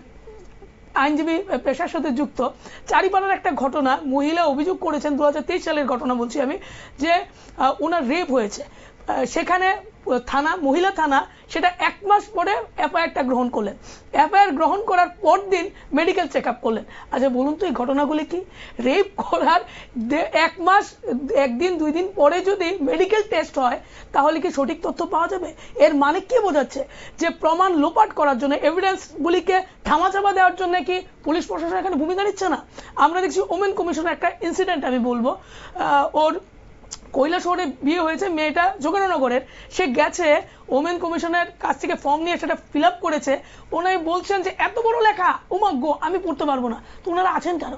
আইনজীবী পেশার সাথে যুক্ত। চারিপাড়ার একটা ঘটনা, মহিলা অভিযোগ করেছেন, 2023 সালের ঘটনা বলছি আমি, যে ওনার রেপ হয়েছে। সেখানে থানা, মহিলা থানা, সেটা 1 মাস পরে এফআইআরটা গ্রহণ করলেন। এফআইআর গ্রহণ করার পর দিন মেডিকেল চেক আপ করলেন। আচ্ছা বলুন তো এই ঘটনাগুলি কি? রেপ করার 1 মাস, 1 দিন 2 দিন পরে যদি মেডিকেল টেস্ট হয়, তাহলে কি সঠিক তথ্য পাওয়া যাবে? এর মানে কি বোঝাচ্ছে? যে প্রমাণ লোপাট করার জন্য, এভিডেন্সগুলিকে ধামাচাপা দেওয়ার জন্য কি পুলিশ প্রশাসন এখানে ভূমিকা নিচ্ছে না? আমরা দেখছি ওমেন কমিশনের একটা ইনসিডেন্ট আমি বলবো, ওর কৈলাসহরে বিয়ে হয়েছে, মেয়েটা যোগেন্দ্রনগরের। সে গেছে ওমেন কমিশনের কাছ থেকে ফর্ম নিয়ে সেটা ফিল আপ করেছে। ওনাই বলছেন যে এত বড় লেখা, ওমা গো, আমি পড়তে পারবো না। তো ওনারা আছেন কেন?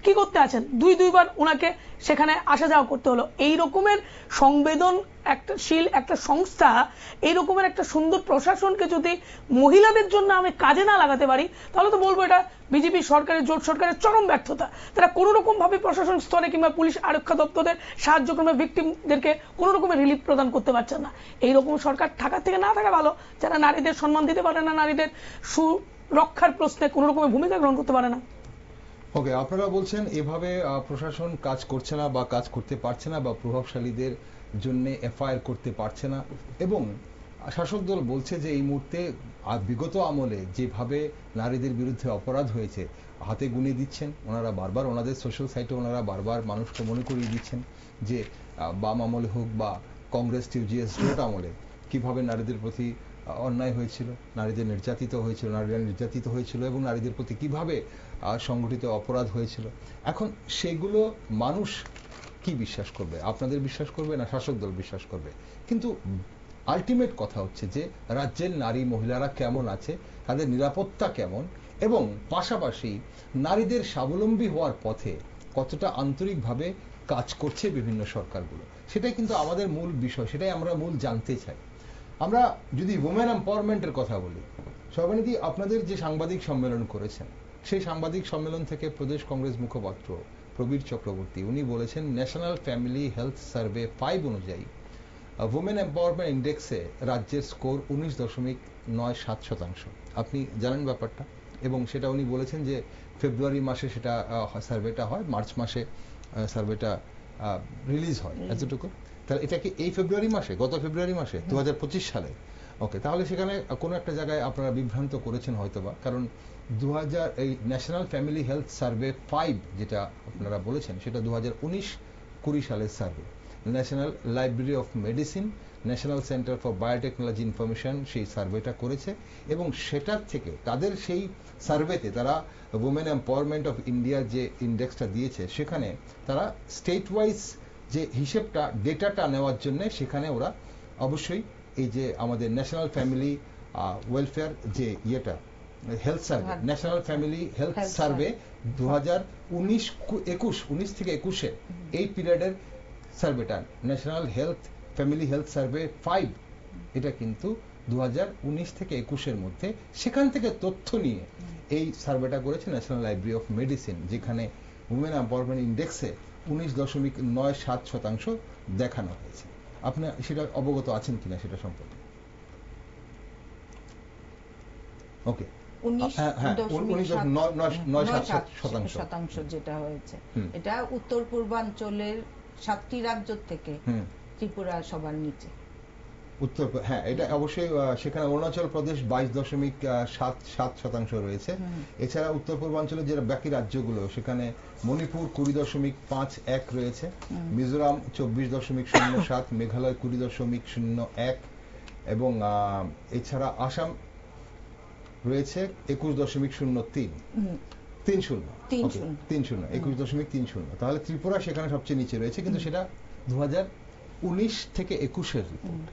কি করতে আছেন, দুইবার ওনাকে সেখানে আসা যাওয়া করতে হলো। এই রকমের সংবেদনশীল একটা সংস্থা, এই রকমের একটা সুন্দর প্রশাসনকে যদি মহিলাদের জন্য আমি কাজে না লাগাতে পারি, তাহলে তো বলবো এটা বিজেপি সরকারের, জোট সরকারের চরম ব্যর্থতা। তারা কোনো রকম ভাবে প্রশাসন স্তরে কিংবা পুলিশ আরক্ষা দপ্তরের সাহায্যক্রমে ভিকটিমদেরকে কোনো রকমের রিলিফ প্রদান করতে পারছেন না। এইরকম সরকার থাকার থেকে না থাকা ভালো, যারা নারীদের সম্মান দিতে পারে না, নারীদের সুরক্ষার প্রশ্নে কোনো রকমের ভূমিকা গ্রহণ করতে পারে না। ওকে, আপনারা বলছেন এভাবে প্রশাসন কাজ করছে না বা কাজ করতে পারছে না বা প্রভাবশালীদের জন্য এফআইআর করতে পারছে না, এবং শাসক দল বলছে যে এই মুহূর্তে বিগত আমলে যেভাবে নারীদের বিরুদ্ধে অপরাধ হয়েছে হাতে গুনে দিচ্ছেন ওনারা বারবার, ওনাদের সোশ্যাল সাইটে ওনারা বারবার মানুষকে মনে করিয়ে দিচ্ছেন যে বাম আমলে হোক বা কংগ্রেস টিউজিএস জোট আমলে কিভাবে নারীদের প্রতি অন্যায় হয়েছিল, নারীদের নির্যাতিত হয়েছিল, নারীরা নির্যাতিত হয়েছিল এবং নারীদের প্রতি কিভাবে সংগঠিত অপরাধ হয়েছিল। এখন সেগুলো মানুষ কি বিশ্বাস করবে? আপনাদের বিশ্বাস করবে না শাসক দল বিশ্বাস করবে? কিন্তু আলটিমেট কথা হচ্ছে যে রাজ্যের নারী মহিলারা কেমন আছে, তাদের নিরাপত্তা কেমন, এবং পাশাপাশি নারীদের স্বাবলম্বী হওয়ার পথে কতটা আন্তরিকভাবে কাজ করছে বিভিন্ন সরকারগুলো, সেটাই কিন্তু আমাদের মূল বিষয়, সেটাই আমরা মূল জানতে চাই। আমরা যদি উমেন এম্পাওয়ারমেন্টের কথা বলি, সর্বানিধি আপনাদের যে সাংবাদিক সম্মেলন করেছেন, সেই সাংবাদিক সম্মেলন থেকে প্রদেশ কংগ্রেস মুখপাত্র প্রবীর চক্রবর্তী উনি বলেছেন ন্যাশনাল ফ্যামিলি হেলথ সার্ভে 5 অনুযায়ী উমেন এম্পাওয়ারমেন্ট ইন্ডেক্সে রাজ্যের স্কোর 19.97%। আপনি জানেন ব্যাপারটা, এবং সেটা উনি বলেছেন যে ফেব্রুয়ারি মাসে সেটা সার্ভেটা হয়, মার্চ মাসে সার্ভেটা রিলিজ হয়, এতটুকু। তাহলে এটা কি এই ফেব্রুয়ারি মাসে, গত ফেব্রুয়ারি মাসে 2025 সালে? ওকে, তাহলে সেখানে কোনো একটা জায়গায় আপনারা বিভ্রান্ত করেছেন হয়তোবা, কারণ 2000 এই ন্যাশনাল ফ্যামিলি হেলথ সার্ভে 5 যেটা আপনারা বলেছেন সেটা 2019-20 সালের survey. National library of medicine, national centre for biotechnology information সেই সার্ভেটা করেছে, এবং সেটার থেকে তাদের সেই সার্ভেতে তারা উমেন এম্পাওয়ারমেন্ট অফ ইন্ডিয়ার যে ইন্ডেক্সটা দিয়েছে সেখানে তারা স্টেট ওয়াইজ যে হিসেবটা ডেটাটা নেওয়ার জন্য সেখানে ওরা অবশ্যই এই যে আমাদের ন্যাশনাল ফ্যামিলি ওয়েলফেয়ার যে ইয়েটা health survey, national family health survey 2019 থেকে 21 এই পিরিয়ডের সার্ভেটা, national health family health survey 5, এটা কিন্তু 2019 থেকে 21 মধ্যে, সেখান থেকে তথ্য নিয়ে এই সার্ভেটা করেছে ন্যাশনাল লাইব্রেরি অফ মেডিসিন, যেখানে উমেন এম্পাওয়ারমেন্ট ইন্ডেক্সে 19.97% দেখানো হয়েছে। আপনি সেটা অবগত আছেন কিনা সেটা সম্পর্কে? ওকে, 19.97% যেটা হয়েছে, এটা উত্তর পূর্বাঞ্চলের 7টি রাজ্য থেকে ত্রিপুরা সবার নিচে। উত্তর, হ্যাঁ, এটা অবশ্যই সেখানে অরুণাচল প্রদেশ 22.77% রয়েছে। এছাড়া উত্তর পূর্বাঞ্চলের যে বাকি রাজ্যগুলো, সেখানে মণিপুর 20.51 রয়েছে, মিজোরাম 24.07, মেঘালয় 20.01, এবং এছাড়া আসাম রয়েছে 21.03, 21.30। তাহলে ত্রিপুরা সেখানে সবচেয়ে নিচে রয়েছে, কিন্তু সেটা 2019 থেকে 21 রিপোর্ট।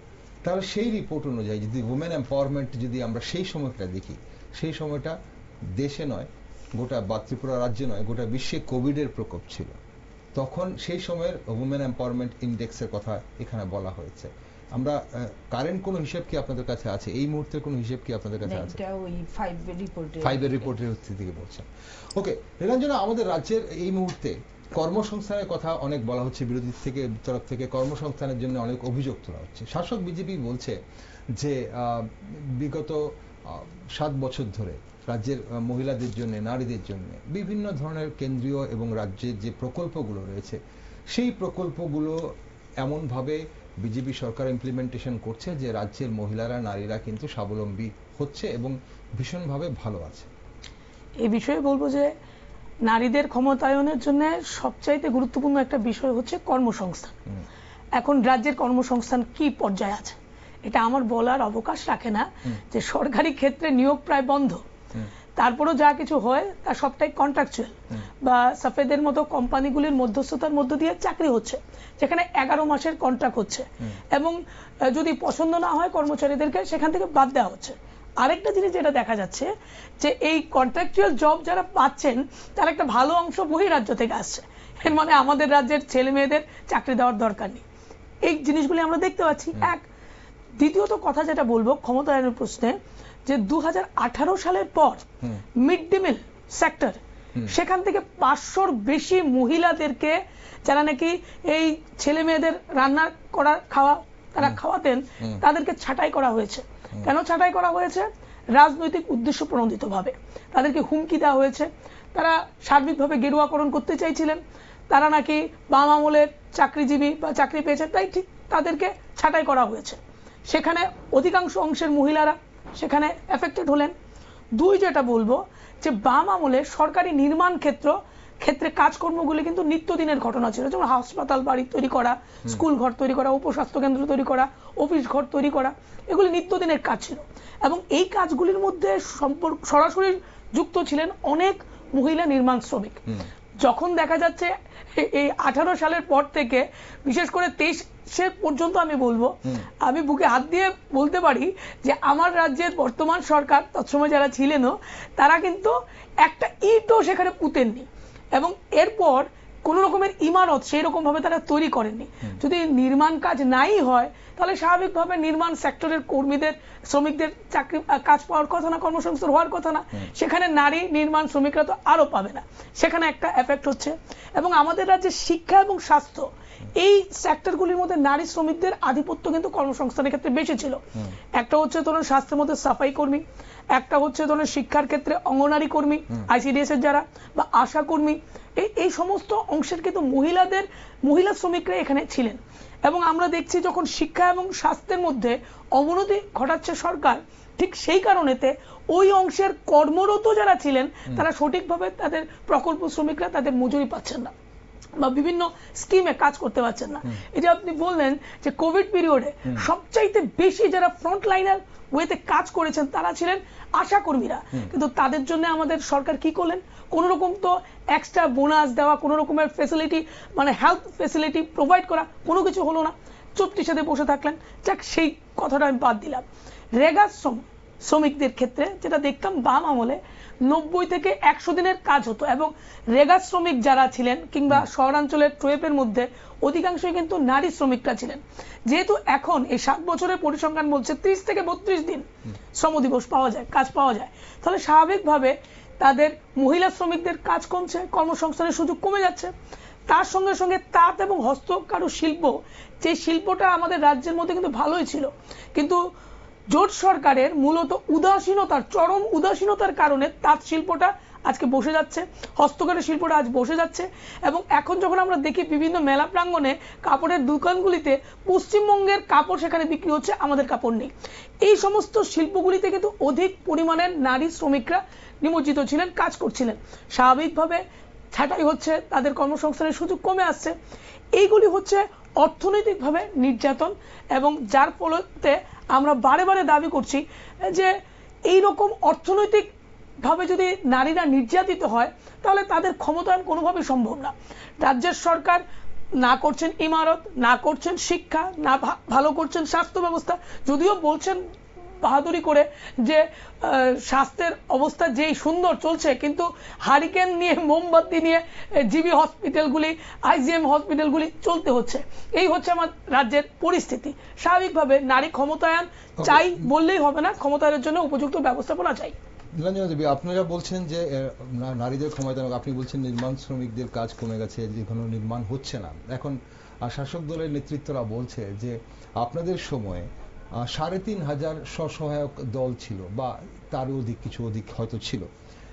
তাহলে সেই রিপোর্ট অনুযায়ী যদি উমেন এম্পাওয়ারমেন্ট যদি আমরা সেই সময়টা দেখি, সেই সময়টা দেশে নয়, গোটা বা ত্রিপুরা রাজ্যে নয়, গোটা বিশ্বে কোভিডের প্রকোপ ছিল, তখন সেই সময়ের উমেন এম্পাওয়ারমেন্ট ইন্ডেক্সের কথা এখানে বলা হয়েছে। আমরা কারেন্ট কোন হিসাব কি আপনাদের কাছে আছে? এই মুহূর্তের কোন হিসাব কি আপনাদের কাছে আছে? এটা ওই 5 এর রিপোর্টের ভিত্তি থেকে বলছেন। ওকে, নীলাঞ্জনা, আমাদের রাজ্যের এই মুহূর্তে কর্মসংস্থানের কথা অনেক বলা হচ্ছে, বিরোধী থেকে তরফ থেকে কর্মসংস্থানের জন্য অনেক অভিযোগ তোলা হচ্ছে। শাসক বিজেপি বলছে যে বিগত 7 বছর ধরে রাজ্যের মহিলাদের জন্য, নারীদের জন্য বিভিন্ন ধরনের কেন্দ্রীয় এবং রাজ্যের যে প্রকল্পগুলো রয়েছে, সেই প্রকল্পগুলো এমনভাবে বিজেপি সরকার ইমপ্লিমেন্টেশন করছে যে রাজ্যের মহিলারা, নারীরা কিন্তু স্বাবলম্বী হচ্ছে এবং ভীষণভাবে ভালো আছে। এই বিষয়ে বলবো যে নারীদের ক্ষমতায়নের জন্য সবচাইতে গুরুত্বপূর্ণ একটা বিষয় হচ্ছে কর্মসংস্থান। এখন রাজ্যের কর্মসংস্থান কি পর্যায়ে আছে এটা আমার বলার অবকাশ রাখে না, যে সরকারি ক্ষেত্রে নিয়োগ প্রায় বন্ধ, তারপরও যা কিছু হয় তা সবটাই কন্ট্রাকচুয়াল বা সাফেদের মতো কোম্পানিগুলির মধ্যস্থতার মধ্য দিয়ে চাকরি হচ্ছে, যেখানে 11 মাসের কন্ট্রাক্ট হচ্ছে, এবং যদি পছন্দ না হয় কর্মচারীদেরকে সেখান থেকে বাদ দেওয়া হচ্ছে। আরেকটা জিনিস যেটা দেখা যাচ্ছে যে এই কন্ট্রাকচুয়াল জব যারা পাচ্ছেন তার একটা ভালো অংশ বহিরাজ্য থেকে আসছে। এর মানে আমাদের রাজ্যের ছেলে মেয়েদের চাকরি দেওয়ার দরকার নেই। এই জিনিসগুলি আমরা দেখতে পাচ্ছি। এক, দ্বিতীয়ত কথা যেটা বলবো ক্ষমতায়নের প্রশ্নে, যে 2018 সালের পর মিড ডে মিল সেক্টর, সেখান থেকে 500-র বেশি মহিলাদেরকে যারা নাকি এই ছেলে মেয়েদের রান্না করা খাওয়া তারা খাওয়াতেন, তাদেরকে ছাঁটাই করা হয়েছে। কেন ছাঁটাই করা হয়েছে? রাজনৈতিক উদ্দেশ্য প্রণোদিত ভাবে তাদেরকে হুমকি দেওয়া হয়েছে। তারা সার্বিকভাবে গেরুয়াকরণ করতে চাইছিলেন, তারা নাকি বাম আমলের চাকরিজীবী বা চাকরি পেয়েছে, তাই ঠিক তাদেরকে ছাঁটাই করা হয়েছে। সেখানে অধিকাংশ অংশের মহিলারা সেখানে এফেক্টেড হলেন। দুই, যেটা বলবো যে বাম আমলে সরকারি নির্মাণ ক্ষেত্রে কাজকর্মগুলি কিন্তু নিত্যদিনের ঘটনা ছিল, যেমন হাসপাতাল বাড়ি তৈরি করা, স্কুল ঘর তৈরি করা, উপস্বাস্থ্য কেন্দ্র তৈরি করা, অফিস ঘর তৈরি করা, এগুলি নিত্যদিনের কাজ ছিল। এবং এই কাজগুলির মধ্যে সরাসরি যুক্ত ছিলেন অনেক মহিলা নির্মাণ শ্রমিক। যখন দেখা যাচ্ছে এই 18 সালের পর থেকে বিশেষ করে 23 পর্যন্ত আমি বলবো, আমি বুকে হাত দিয়ে বলতে পারি যে আমার রাজ্যের বর্তমান সরকার তৎসময় যারা ছিলেনও তারা কিন্তু একটা ইটও সেখানে পুঁতেননি, এবং এরপর কোন রকমের ইমারত সেই রকম ভাবে তারা তৈরি করেননি। যদি নির্মাণ কাজ নাই হয় তাহলে স্বাভাবিকভাবে নির্মাণ সেক্টরের কর্মীদের শ্রমিকদের চাকরি কাজ পাওয়ার কথা না, কর্মসংস্থান হওয়ার কথা না। সেখানে নারী নির্মাণ শ্রমিকরা তো আরো পাবে না, সেখানে একটা এফেক্ট হচ্ছে। এবং আমাদের রাজ্যে শিক্ষা এবং স্বাস্থ্য এই সেক্টরগুলির মধ্যে নারী শ্রমিকদের আধিপত্য কিন্তু কর্মসংস্থানের ক্ষেত্রে বেশি ছিল। একটা হচ্ছে ধরুন স্বাস্থ্যের মধ্যে সাফাই কর্মী, একটা হচ্ছে ধরুন শিক্ষার ক্ষেত্রে অঙ্গনারী কর্মী, আইসিডিএস এর যারা বা আশা কর্মী, এই সমস্ত অংশের কিন্তু মহিলা শ্রমিকরা এখানে ছিলেন। এবং আমরা দেখছি যখন শিক্ষা এবং স্বাস্থ্যের মধ্যে অবনতি ঘটাচ্ছে সরকার, ঠিক সেই কারণেতে ওই অংশের কর্মরত যারা ছিলেন তারা সঠিকভাবে তাদের প্রকল্প শ্রমিকরা তাদের মজুরি পাচ্ছেন না বা বিভিন্ন স্কিমে কাজ করতে পারছেন না। এই যে আপনি বললেন যে কোভিড পিরিয়ডে সবচাইতে বেশি যারা ফ্রন্ট লাইনার ওয়েতে কাজ করেছেন তারা ছিলেন আশা কর্মীরা, কিন্তু তাদের জন্য আমাদের সরকার কি করলেন? কোন রকম তো এক্সট্রা বোনাস দেওয়া, কোন রকমের ফেসিলিটি মানে হেলথ ফেসিলিটি প্রোভাইড করা কোনো কিছু হলো না, চুপটির সাথে বসে থাকলেন। যাক, সেই কথাটা আমি বাদ দিলাম। রেগা শ্রমিকদের ক্ষেত্রে যেটা দেখতাম বাম আমলে 90 থেকে 100 দিনের কাজ হতো, এবং রেগা শ্রমিক যারা ছিলেন কিংবা শহরাঞ্চলের ট্রেপের মধ্যে অধিকাংশই কিন্তু নারী শ্রমিকরা ছিলেন। যেহেতু এখন এই 7 বছরের পরিসংখ্যান বলছে 30 থেকে 32 দিন শ্রম দিবস পাওয়া যায়, কাজ পাওয়া যায়, তাহলে স্বাভাবিকভাবে তাদের মহিলা শ্রমিকদের কাজ কমছে, কর্মসংস্থানের সুযোগ কমে যাচ্ছে। তার সঙ্গে সঙ্গে তাঁত এবং হস্তকারু শিল্প, যে শিল্পটা আমাদের রাজ্যের মধ্যে কিন্তু ভালোই ছিল, কিন্তু জোট সরকারের মূলত উদাসীনতার, চরম উদাসীনতার কারণে তাঁত শিল্পটা আজকে বসে যাচ্ছে, হস্তকারু শিল্পটা আজ বসে যাচ্ছে। এবং এখন যখন আমরা দেখি বিভিন্ন মেলা প্রাঙ্গণে কাপড়ের দোকানগুলিতে পশ্চিমবঙ্গের কাপড় সেখানে বিক্রি হচ্ছে, আমাদের কাপড় নেই। এই সমস্ত শিল্পগুলিতে কিন্তু অধিক পরিমাণের নারী শ্রমিকরা নিমজ্জিত ছিলেন, কাজ করছিলেন। স্বাভাবিকভাবে ছাঁটাই হচ্ছে, তাদের কর্মসংস্থানের সুযোগ কমে আসছে। এইগুলি হচ্ছে অর্থনৈতিকভাবে নির্যাতন, এবং যার ফলতে আমরা বারে বারে দাবি করছি যে এই রকম অর্থনৈতিক ভাবে যদি নারীরা নির্যাতিত হয় তাহলে তাদের ক্ষমতায়ন কোনোভাবেই সম্ভব না। রাজ্যের সরকার না করছেন ইমারত, না করছেন শিক্ষা, না ভালো করছেন স্বাস্থ্য ব্যবস্থা, যদিও বলছেন বাহাদুরি করে যে স্বাস্থ্যের অবস্থা যেই সুন্দর চলছে, কিন্তু হারিকেন নিয়ে মোমবাতি নিয়ে জিবি হসপিটালগুলি, আইজিএম হসপিটালগুলি চলতে হচ্ছে। এই হচ্ছে আমার রাজ্যের পরিস্থিতি। স্বাভাবিকভাবে নারী ক্ষমতায়ন চাই বললেই হবে না, ক্ষমতায়নের জন্য উপযুক্ত ব্যবস্থাপনা চাই। নীলাঞ্জনা দেবী, আপনারা বলছেন যে নারীদের ক্ষমতায়ন, আপনি বলছেন নির্মাণ শ্রমিকদের কাজ কমে গেছে, যে কোনো নির্মাণ হচ্ছে না। এখন শাসক দলের নেতৃত্বরা বলছে যে আপনাদের সময়ে 3500 স্বসহায়ক দল ছিল, বা তারও কিছু অধিক হয়তো ছিল।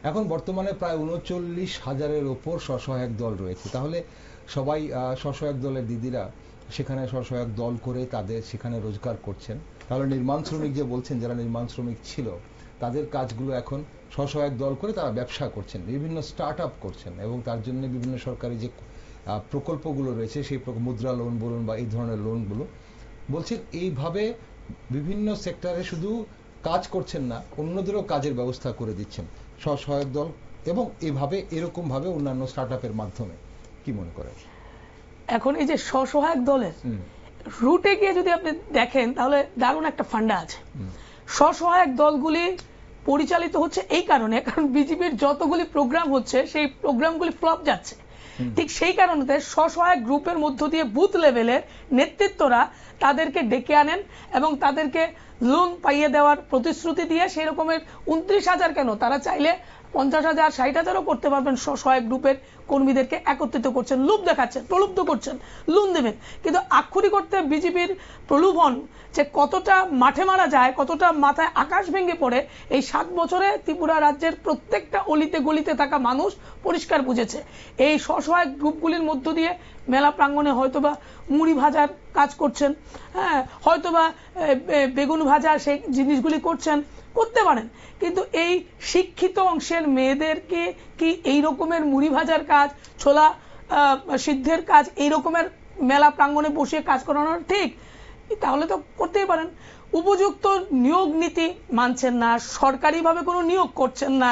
এখন বর্তমানে প্রায় 39,000-এর ওপর স্বসহায়ক দল রয়েছে। তাহলে সবাই স্বসহায়ক দলের দিদিরা সেখানে স্বসহায়ক দল করে তাদের সেখানে রোজগার করছেন। তাহলে নির্মাণ শ্রমিক যে বলছেন, যারা নির্মাণ শ্রমিক ছিল তাদের কাজগুলো এখন স্বসহায়ক দল করে তারা ব্যবসা করছেন, বিভিন্ন স্টার্ট আপ করছেন, এবং তার জন্য বিভিন্ন সরকারি যে প্রকল্পগুলো রয়েছে, সেই মুদ্রা লোন বলুন বা এই ধরনের লোনগুলো, বলছেন এইভাবে বিভিন্ন সেক্টরে শুধু কাজ করছেন না, অন্যদেরও কাজের ব্যবস্থা করে দিচ্ছেন স্বসহায়ক দল, এবং এইভাবে এরকম ভাবে অন্যান্য স্টার্ট আপের মাধ্যমে। কি মনে করেন? এখন এই যে স্বসহায়ক দলের রুটে গিয়ে যদি আপনি দেখেন তাহলে দারুণ একটা ফান্ডা আছে। স্বসহায়ক দলগুলি পরিচালিত হচ্ছে এই কারণে, কারণ বিজেপির যতগুলি প্রোগ্রাম হচ্ছে সেই প্রোগ্রামগুলি ফ্লপ যাচ্ছে। ঠিক সেই কারণে স্বসহায়ক গ্রুপের মধ্য দিয়ে বুথ লেভেলের নেতৃত্বরা তাদেরকে ডেকে আনেন এবং তাদেরকে লোন পাইয়ে দেওয়ার প্রতিশ্রুতি দিয়ে সেই রকমের 29,000 কেন, তারা চাইলে 50,000 60,000ও করতে পারবেন। স্বসহায়ক গ্রুপের কর্মীদেরকে একত্রিত করছেন, লোভ দেখাচ্ছেন, প্রলুব্ধ করছেন, লোন দেবেন। কিন্তু আক্ষরিক অর্থে বিজেপির প্রলোভন যে কতটা মাঠে মারা যায়, কতটা মাথায় আকাশ ভেঙে পড়ে, এই 7 বছরে ত্রিপুরা রাজ্যের প্রত্যেকটা অলিতে গলিতে থাকা মানুষ পরিষ্কার বুঝেছে। এই স্বসহায়ক গ্রুপগুলির মধ্য দিয়ে মেলা প্রাঙ্গণে হয়তোবা মুড়ি ভাজার কাজ করছেন, হ্যাঁ, হয়তোবা বেগুন ভাজা সেই জিনিসগুলি করছেন, করতে পারেন। কিন্তু এই শিক্ষিত অংশের মেয়েদেরকে কি এই রকমের মুড়ি ভাজার কাজ, ছোলা সিদ্ধের কাজ এই রকমের মেলা প্রাঙ্গণে বসে কাজ করানো ঠিক? তাহলে তো করতেই পারেন। উপযুক্ত নিয়োগ নীতি মানছেন না, সরকারিভাবে কোনো নিয়োগ করছেন না,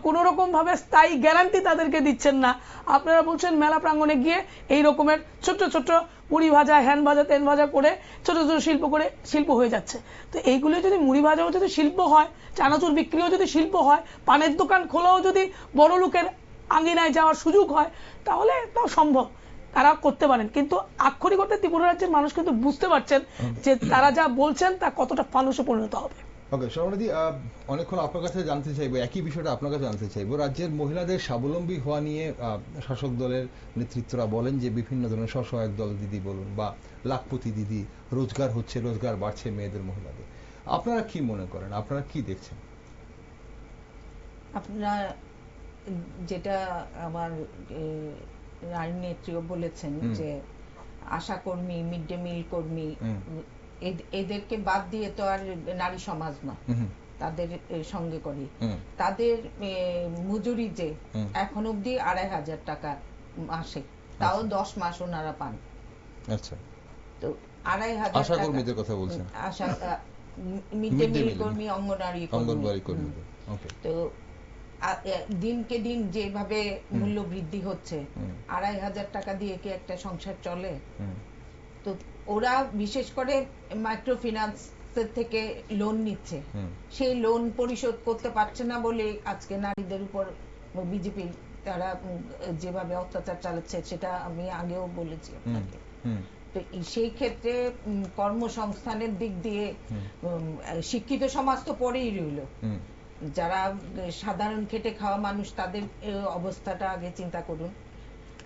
কোনো রকম ভাবে স্থায়ী গ্যারান্টি তাদেরকে দিচ্ছেন না। আপনারা বলছেন মেলা প্রাঙ্গণে গিয়ে এই রকমের ছোট্ট ছোট্ট মুড়ি ভাজা, হ্যান ভাজা, তেন ভাজা করে ছোট ছোট শিল্প করে শিল্প হয়ে যাচ্ছে। তো এইগুলো যদি মুড়ি ভাজাও যদি শিল্প হয়, চানাচুর বিক্রিও যদি শিল্প হয়, পানের দোকান খোলাও যদি বড় লোকের আঙ্গিনায় যাওয়ার সুযোগ হয়, তাহলে তাও সম্ভব, তারা করতে পারেন। কিন্তু আক্ষরিক অর্থে ত্রিপুরা রাজ্যের মানুষ কিন্তু বুঝতে পারছেন যে তারা যা বলছেন তা কতটা ফানুষে পরিণত হবে। ওকে, শর্মাদি, অনেকক্ষণ আপনার কাছে জানতে চাইবো, একই বিষয়টা আপনার কাছে জানতে চাইবো। রাজ্যের মহিলাদের স্বাবলম্বী হওয়া নিয়ে শাসক দলের নেতৃত্বরা বলেন যে বিভিন্ন ধরনের স্বসহায়ক দল দিদি বলুন বা লাখপতি দিদি, রোজগার হচ্ছে, রোজগার বাড়ছে মেয়েদের, মহিলাদের। আপনারা কি মনে করেন, আপনারা কি দেখছেন? আপনারা যেটা আমার নারী নেত্রীও বলেছেন যে আশা কর্মী, মিড ডে মিল কর্মী, এদেরকে বাদ দিয়ে তো আর নারী সমাজ না, তাদের সঙ্গে করি। তাদের মজুরি যে এখন অব্দি 2,500 টাকা মাসে, তাও 10 মাস ওনারা পান। আচ্ছা, তো 2,500 আশা কর্মীদের কথা বলছেন? আশা মিড ডে মিল কর্মী, অঙ্গনওয়াড়ি কর্মী। তো দিনকে দিন যেভাবে মূল্য বৃদ্ধি হচ্ছে, 2,500 টাকা দিয়ে কি একটা সংসার চলে? তো ওরা বিশেষ করে মাইক্রো ফিন্যান্স থেকে লোন নিচ্ছে, সেই লোন পরিশোধ করতে পারছে না বলে আজকে নারীদের উপর বিজেপি তারা যেভাবে অত্যাচার চালাচ্ছে, সেটা আমি আগেও বলেছি আপনাকে। তো সেই ক্ষেত্রে কর্মসংস্থানের দিক দিয়ে শিক্ষিত সমাজ তো পরেই রইল, যারা সাধারণ খেটে খাওয়া মানুষ তাদের অবস্থাটা আগে চিন্তা করুন।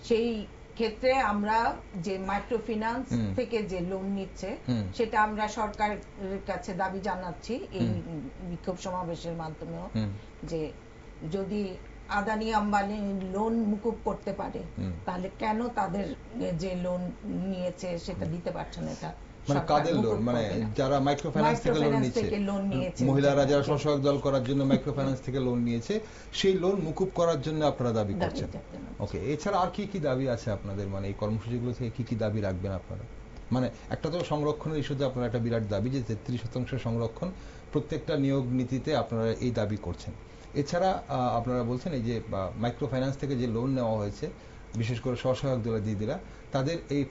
সেই ক্ষেত্রে আমরা যে মাইক্রো ফিন্যান্স থেকে যে লোন নিচ্ছে, সেটা আমরা সরকারের কাছে দাবি জানাচ্ছি এই বিক্ষোভ সমাবেশের মাধ্যমেও, যে যদি আদানি আম্বানি লোন মুকুব করতে পারে, তাহলে কেন তাদের যে লোন নিয়েছে সেটা দিতে পারছে না? এটা মানে কাদের লোন? মানে যারা মাইক্রো ফাইন্যান্স থেকে লোন নিয়েছে, মহিলারা যারা স্বসহায়ক দল করার জন্য মাইক্রো ফাইন্যান্স থেকে লোন নিয়েছে, সেই লোন মুকুব করার জন্য আপনারা দাবি করছেন। ওকে, এছাড়া আর কি কি দাবি আছে আপনাদের? মানে এই কর্মসূচিগুলো থেকে কি কি দাবি রাখবেন আপনারা? মানে একটা তো সংরক্ষণের ইস্যুতে আপনারা একটা বিরাট দাবি, যে 33% সংরক্ষণ প্রত্যেকটা নিয়োগ নীতিতে আপনারা এই দাবি করছেন। এছাড়া আপনারা বলছেন এই যে মাইক্রো ফাইন্যান্স থেকে যে লোন নেওয়া হয়েছে, বিশেষ করে স্বসহায়ক দলের দিদিরা, তাদের এই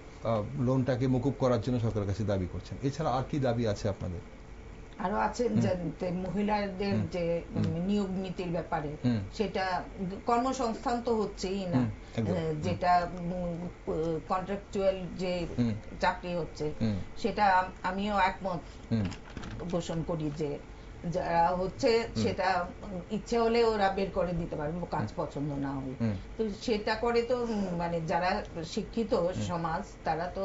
লোনটাকে মুকুব করার জন্য সরকারের কাছে দাবি করছেন। এছাড়া আর কি দাবি আছে আপনাদের? আরো আছে যে মহিলাদের যে নিয়োগ নীতির ব্যাপারে, সেটা কর্মসংস্থান তো হচ্ছেই না, যেটা কন্ট্রাকচুয়াল যে চাকরি হচ্ছে, সেটা আমিও একমত পোষণ করি যে যারা হচ্ছে সেটা ইচ্ছে হলে ওরা বের করে দিতে পারবে, কাজ পছন্দ না হলে। তো সেটা করে তো মানে যারা শিক্ষিত সমাজ, তারা তো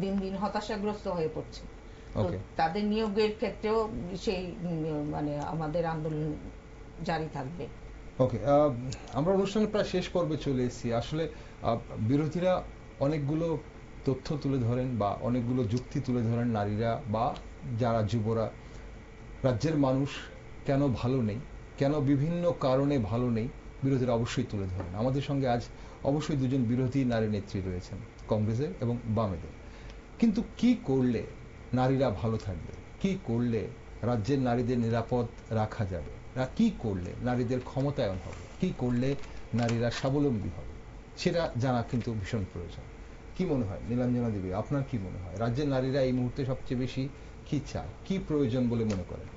দিন দিন হতাশাগ্রস্ত হয়ে পড়ছে। তাদের নিয়োগের ক্ষেত্রেও সেই মানে আমাদের আন্দোলন জারি থাকবে। ওকে, আমরা অনুষ্ঠানের প্রায় শেষ পর্বে চলে এসেছি। আসলে বিরোধীরা অনেকগুলো তথ্য তুলে ধরেন বা অনেকগুলো যুক্তি তুলে ধরেন, নারীরা বা যারা যুবরা, রাজ্যের মানুষ কেন ভালো নেই, কেন বিভিন্ন কারণে ভালো নেই, বিরোধীরা অবশ্যই তুলে ধরেন। আমাদের সঙ্গে আজ অবশ্যই দুজন বিরোধী নারী নেত্রী রয়েছেন, কংগ্রেসের এবং বামেদের। কিন্তু কি করলে নারীরা ভালো থাকবে, কি করলে রাজ্যের নারীদের নিরাপদ রাখা যাবে, কি করলে নারীদের ক্ষমতায়ন হবে, কি করলে নারীরা স্বাবলম্বী হবে, সেটা জানা কিন্তু ভীষণ প্রয়োজন। কি মনে হয় নীলাঞ্জনা দেবী, আপনার কি মনে হয় রাজ্যের নারীরা এই মুহূর্তে সবচেয়ে বেশি কি চায়, কি প্রয়োজন বলে মনে করেন?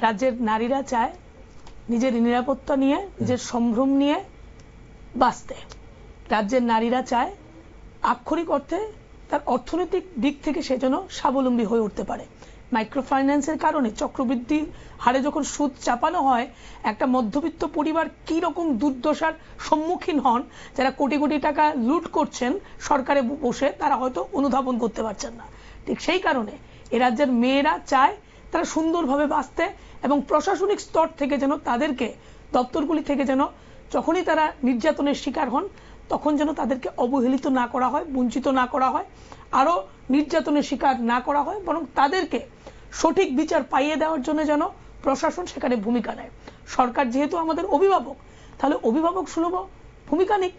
রাজ্যের নারীরা চায় নিজের নিরাপত্তা নিয়ে, নিজের সম্ভ্রম নিয়ে বাঁচতে। রাজ্যের নারীরা চায় আক্ষরিক অর্থে তার অর্থনৈতিক দিক থেকে সে যেন স্বাবলম্বী হয়ে উঠতে পারে। মাইক্রো ফাইন্যান্সের কারণে চক্রবৃদ্ধি হারে যখন সুদ চাপানো হয়, একটা মধ্যবিত্ত পরিবার কি রকম দুর্দশার সম্মুখীন হন, যারা কোটি কোটি টাকা লুট করছেন সরকারে বসে, তারা হয়তো অনুধাবন করতে পারছেন না। ঠিক সেই কারণে এ রাজ্যের মেয়েরা চায় তারা সুন্দরভাবে বাঁচতে, এবং প্রশাসনিক স্তর থেকে যেন তাদেরকে, দপ্তরগুলি থেকে যেন যখনই তারা নির্যাতনের শিকার হন তখন যেন তাদেরকে অবহেলিত না করা হয়, বঞ্চিত না করা হয়, আরো নির্যাতনের শিকার না করা হয়, বরং তাদেরকে সঠিক বিচার পাইয়ে দেওয়ার জন্য যেন প্রশাসন সেখানে ভূমিকা নেয়। সরকার যেহেতু আমাদের অভিভাবক, তাহলে অভিভাবক সুলভ ভূমিকা নিক।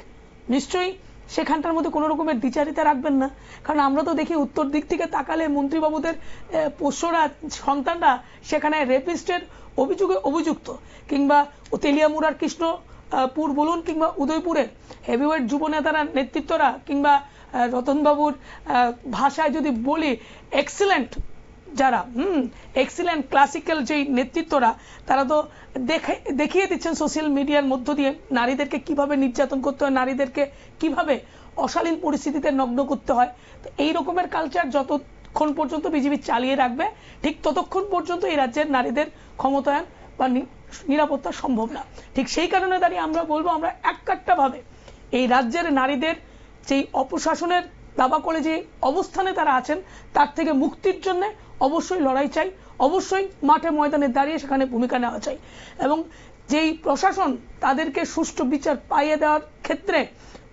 নিশ্চয়ই সেখানটার মধ্যে কোনো রকমের দ্বিচারিতা রাখবেন না, কারণ আমরা তো দেখি উত্তর দিক থেকে তাকালে মন্ত্রীবাবুদের পোষ্যরা, সন্তানরা সেখানে রেপিস্টের অভিযোগে অভিযুক্ত, কিংবা তেলিয়ামুড়ার কৃষ্ণপুর বলুন, কিংবা উদয়পুরের হেভিওয়েট যুব নেতারা, নেতৃত্বরা, কিংবা রতনবাবুর ভাষায় যদি বলি এক্সিলেন্ট, যারা এক্সিলেন্ট ক্লাসিক্যাল যে নেতৃত্বরা, তারা তো দেখিয়ে দিচ্ছেন সোশ্যাল মিডিয়ার মধ্য দিয়ে নারীদেরকে কিভাবে নির্যাতন করতে হয়, নারীদেরকে কিভাবে অশালীন পরিস্থিতিতে নগ্ন করতে হয়। তো এই রকমের কালচার যতক্ষণ পর্যন্ত বিজেপি চালিয়ে রাখবে, ঠিক ততক্ষণ পর্যন্ত এই রাজ্যের নারীদের ক্ষমতায়ন বা নিরাপত্তা সম্ভব না। ঠিক সেই কারণে দাঁড়িয়ে আমরা বলবো, আমরা এককাট্টাভাবে এই রাজ্যের নারীদের যেই অপশাসনের দাবা করে যে অবস্থানে তারা আছেন, তার থেকে মুক্তির জন্য অবশ্যই লড়াই চাই, অবশ্যই মাঠে ময়দানে দাঁড়িয়ে সেখানে ভূমিকা নেওয়া চাই। এবং যেই প্রশাসন তাদেরকে সুষ্ঠু বিচার পাইয়ে দেওয়ার ক্ষেত্রে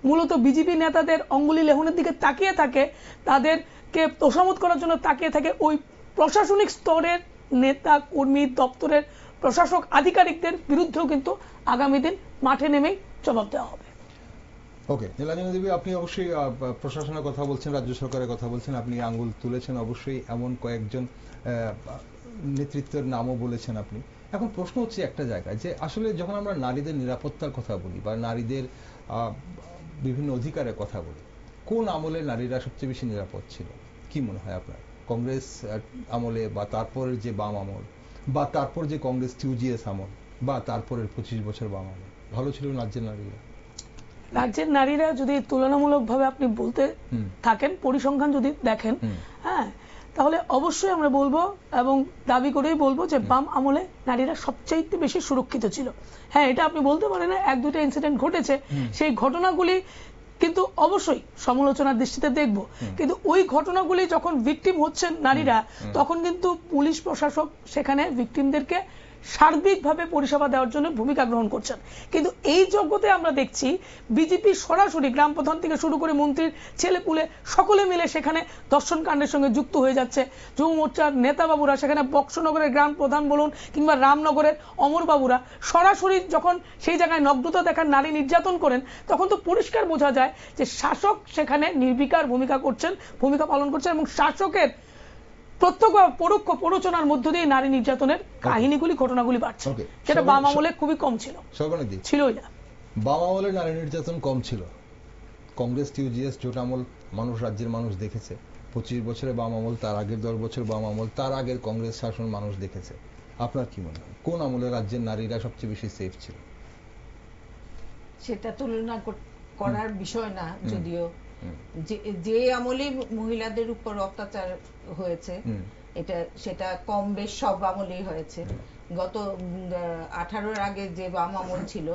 মূলত বিজেপি নেতাদের অঙ্গুলি লেহনের দিকে তাকিয়ে থাকে, তাদেরকে তোষামত করার জন্য তাকিয়ে থাকে, ওই প্রশাসনিক স্তরের নেতা কর্মী, দপ্তরের প্রশাসক আধিকারিকদের বিরুদ্ধেও কিন্তু আগামী দিন মাঠে নেমেই জবাব দেওয়া হবে। ওকে, নীলাঞ্জনা দেবী, আপনি অবশ্যই প্রশাসনের কথা বলছেন, রাজ্য সরকারের কথা বলছেন, আপনি আঙ্গুল তুলেছেন অবশ্যই এমন কয়েকজন নেতৃত্বের নামও বলেছেন আপনি। এখন প্রশ্ন হচ্ছে একটা জায়গায়, যে আসলে যখন আমরা নারীদের নিরাপত্তার কথা বলি বা নারীদের বিভিন্ন অধিকারের কথা বলি, কোন আমলে নারীরা সবচেয়ে বেশি নিরাপদ ছিল? কি মনে হয় আপনার? কংগ্রেস আমলে, বা তারপরের যে বাম আমল, বা তারপর যে কংগ্রেস টিউজিএস আমল, বা তারপরের 25 বছর বাম আমল, ভালো ছিল রাজ্যের নারীরা? রাজ্যের নারীরা যদি তুলনামূলকভাবে আপনি বলতে থাকেন, পরিসংখ্যান যদি দেখেন, হ্যাঁ, তাহলে অবশ্যই আমরা বলবো এবং দাবি করেই বলবো যে বাম আমলে নারীরা সবচাইতে বেশি সুরক্ষিত ছিল। হ্যাঁ, এটা আপনি বলতে পারেন না, এক দুটো ইনসিডেন্ট ঘটেছে, সেই ঘটনাগুলি কিন্তু অবশ্যই সমালোচনার দৃষ্টিতে দেখব, কিন্তু ওই ঘটনাগুলি যখন ভিকটিম হচ্ছেন নারীরা, তখন কিন্তু পুলিশ প্রশাসক সেখানে ভিকটিমদেরকে সার্বিকভাবে পরিষেবা দেওয়ার জন্য ভূমিকা গ্রহণ করছেন। কিন্তু এই জগতে আমরা দেখছি বিজেপি সরাসরি গ্রাম প্রধান থেকে শুরু করে মন্ত্রীর ছেলেপুলে সকলে মিলে সেখানে ধর্ষণ কাণ্ডের সঙ্গে যুক্ত হয়ে যাচ্ছে। যুব মোর্চার নেতাবাবুরা সেখানে বক্সনগরের গ্রাম প্রধান বলুন, কিংবা রামনগরের অমরবাবুরা সরাসরি যখন সেই জায়গায় নগ্নতা দেখান, নারী নির্যাতন করেন, তখন তো পরিষ্কার বোঝা যায় যে শাসক সেখানে নির্বিকার ভূমিকা পালন করছেন, এবং শাসকের প্রত্যক্ষ পরোক্ষ প্ররোচনার মধ্য দিয়ে নারী নির্যাতনের কাহিনীগুলি, ঘটনাগুলি বাড়ছে, যেটা বাম আমলে খুবই কম ছিল, ছিলই না। বাম আমলে নারী নির্যাতন কম ছিল, কংগ্রেস টিউজিএস জোট আমল মানুষ, রাজ্যের মানুষ দেখেছে। 25 বছরে বাম আমল, তার আগের 10 বছর বাম আমল, তার আগের কংগ্রেস শাসন মানুষ দেখেছে। আপনার কি মনে হয় কোন আমলে রাজ্যের নারীরা সবচেয়ে বেশি সেফ ছিল? সেটা তুলনা করার বিষয় না, যদিও যে আমলে মহিলাদের উপর অত্যাচার হয়েছে সেটা কম বেশ সব আমলেই হয়েছে। গত 18-র আগে যে বাম আমল ছিল,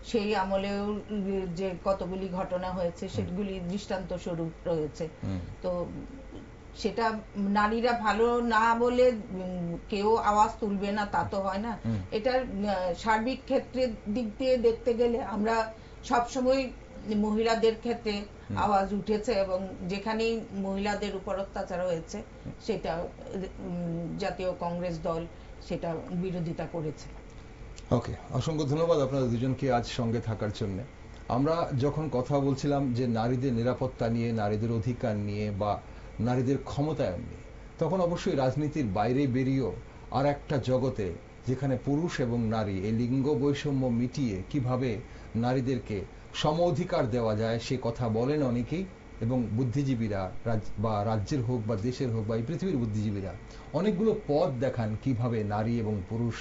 সেই আমলেও যে কতগুলি ঘটনা হয়েছে সেগুলি দৃষ্টান্ত স্বরূপ রয়েছে। তো সেটা নারীরা ভালো না বলে কেউ আওয়াজ তুলবে না তা তো হয় না। এটার সার্বিক ক্ষেত্রের দিক দিয়ে দেখতে গেলে আমরা সবসময় মহিলাদের ক্ষেত্রে আওয়াজ উঠেছে, এবং যেখানেই মহিলাদের উপর অত্যাচার হয়েছে সেটা জাতীয় কংগ্রেস দল সেটা বিরোধিতা করেছে। ওকে, অসংখ্য ধন্যবাদ আপনাদের দুজনকে আজ সঙ্গে থাকার জন্য। আমরা যখন কথা বলছিলাম যে নারীদের নিরাপত্তা নিয়ে, নারীদের অধিকার নিয়ে, বা নারীদের ক্ষমতায়ন নিয়ে, তখন অবশ্যই রাজনীতির বাইরে বেরিয়েও আর একটা জগতে, যেখানে পুরুষ এবং নারী এই লিঙ্গ বৈষম্য মিটিয়ে কিভাবে নারীদেরকে সম অধিকার দেওয়া যায় সে কথা বলেন অনেকেই, এবং বুদ্ধিজীবীরা বা রাজ্যের হোক বা দেশের হোক বা এই পৃথিবীর বুদ্ধিজীবীরা অনেকগুলো পথ দেখান কিভাবে নারী এবং পুরুষ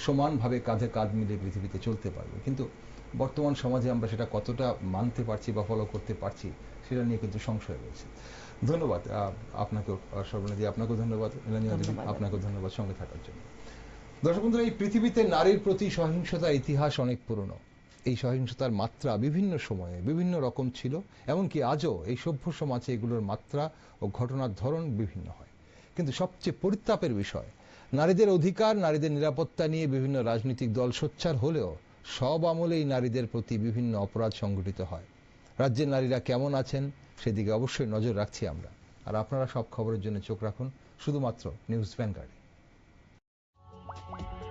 সমানভাবে কাঁধে কাঁধ মিলে পৃথিবীতে চলতে পারবে, কিন্তু বর্তমান সমাজে আমরা সেটা কতটা মানতে পারছি বা ফলো করতে পারছি সেটা নিয়ে কিন্তু সংশয় রয়েছে। ধন্যবাদ আপনাকেও, সর্বনাদি আপনাকেও ধন্যবাদ, মেলানিয়া দেবী আপনাকেও ধন্যবাদ সঙ্গে থাকার জন্য। দর্শক বন্ধুরা, এই পৃথিবীতে নারীর প্রতি সহিংসতার ইতিহাস অনেক পুরনো। এই সহিংসতার মাত্রা বিভিন্ন সময়ে বিভিন্ন রকম ছিল, এমনকি আজও এই সভ্য সমাজে এগুলোর মাত্রা ও ঘটনার ধরন বিভিন্ন হয়। কিন্তু সবচেয়ে পরিতাপের বিষয়, নারীদের অধিকার, নারীদের নিরাপত্তা নিয়ে বিভিন্ন রাজনৈতিক দল সোচ্চার হলেও সব আমলেই নারীদের প্রতি বিভিন্ন অপরাধ সংঘটিত হয়। রাজ্যের নারীরা কেমন আছেন সেদিকে অবশ্যই নজর রাখছি আমরা। আর আপনারা সব খবরের জন্য চোখ রাখুন শুধুমাত্র নিউজ ভ্যানগার্ডে।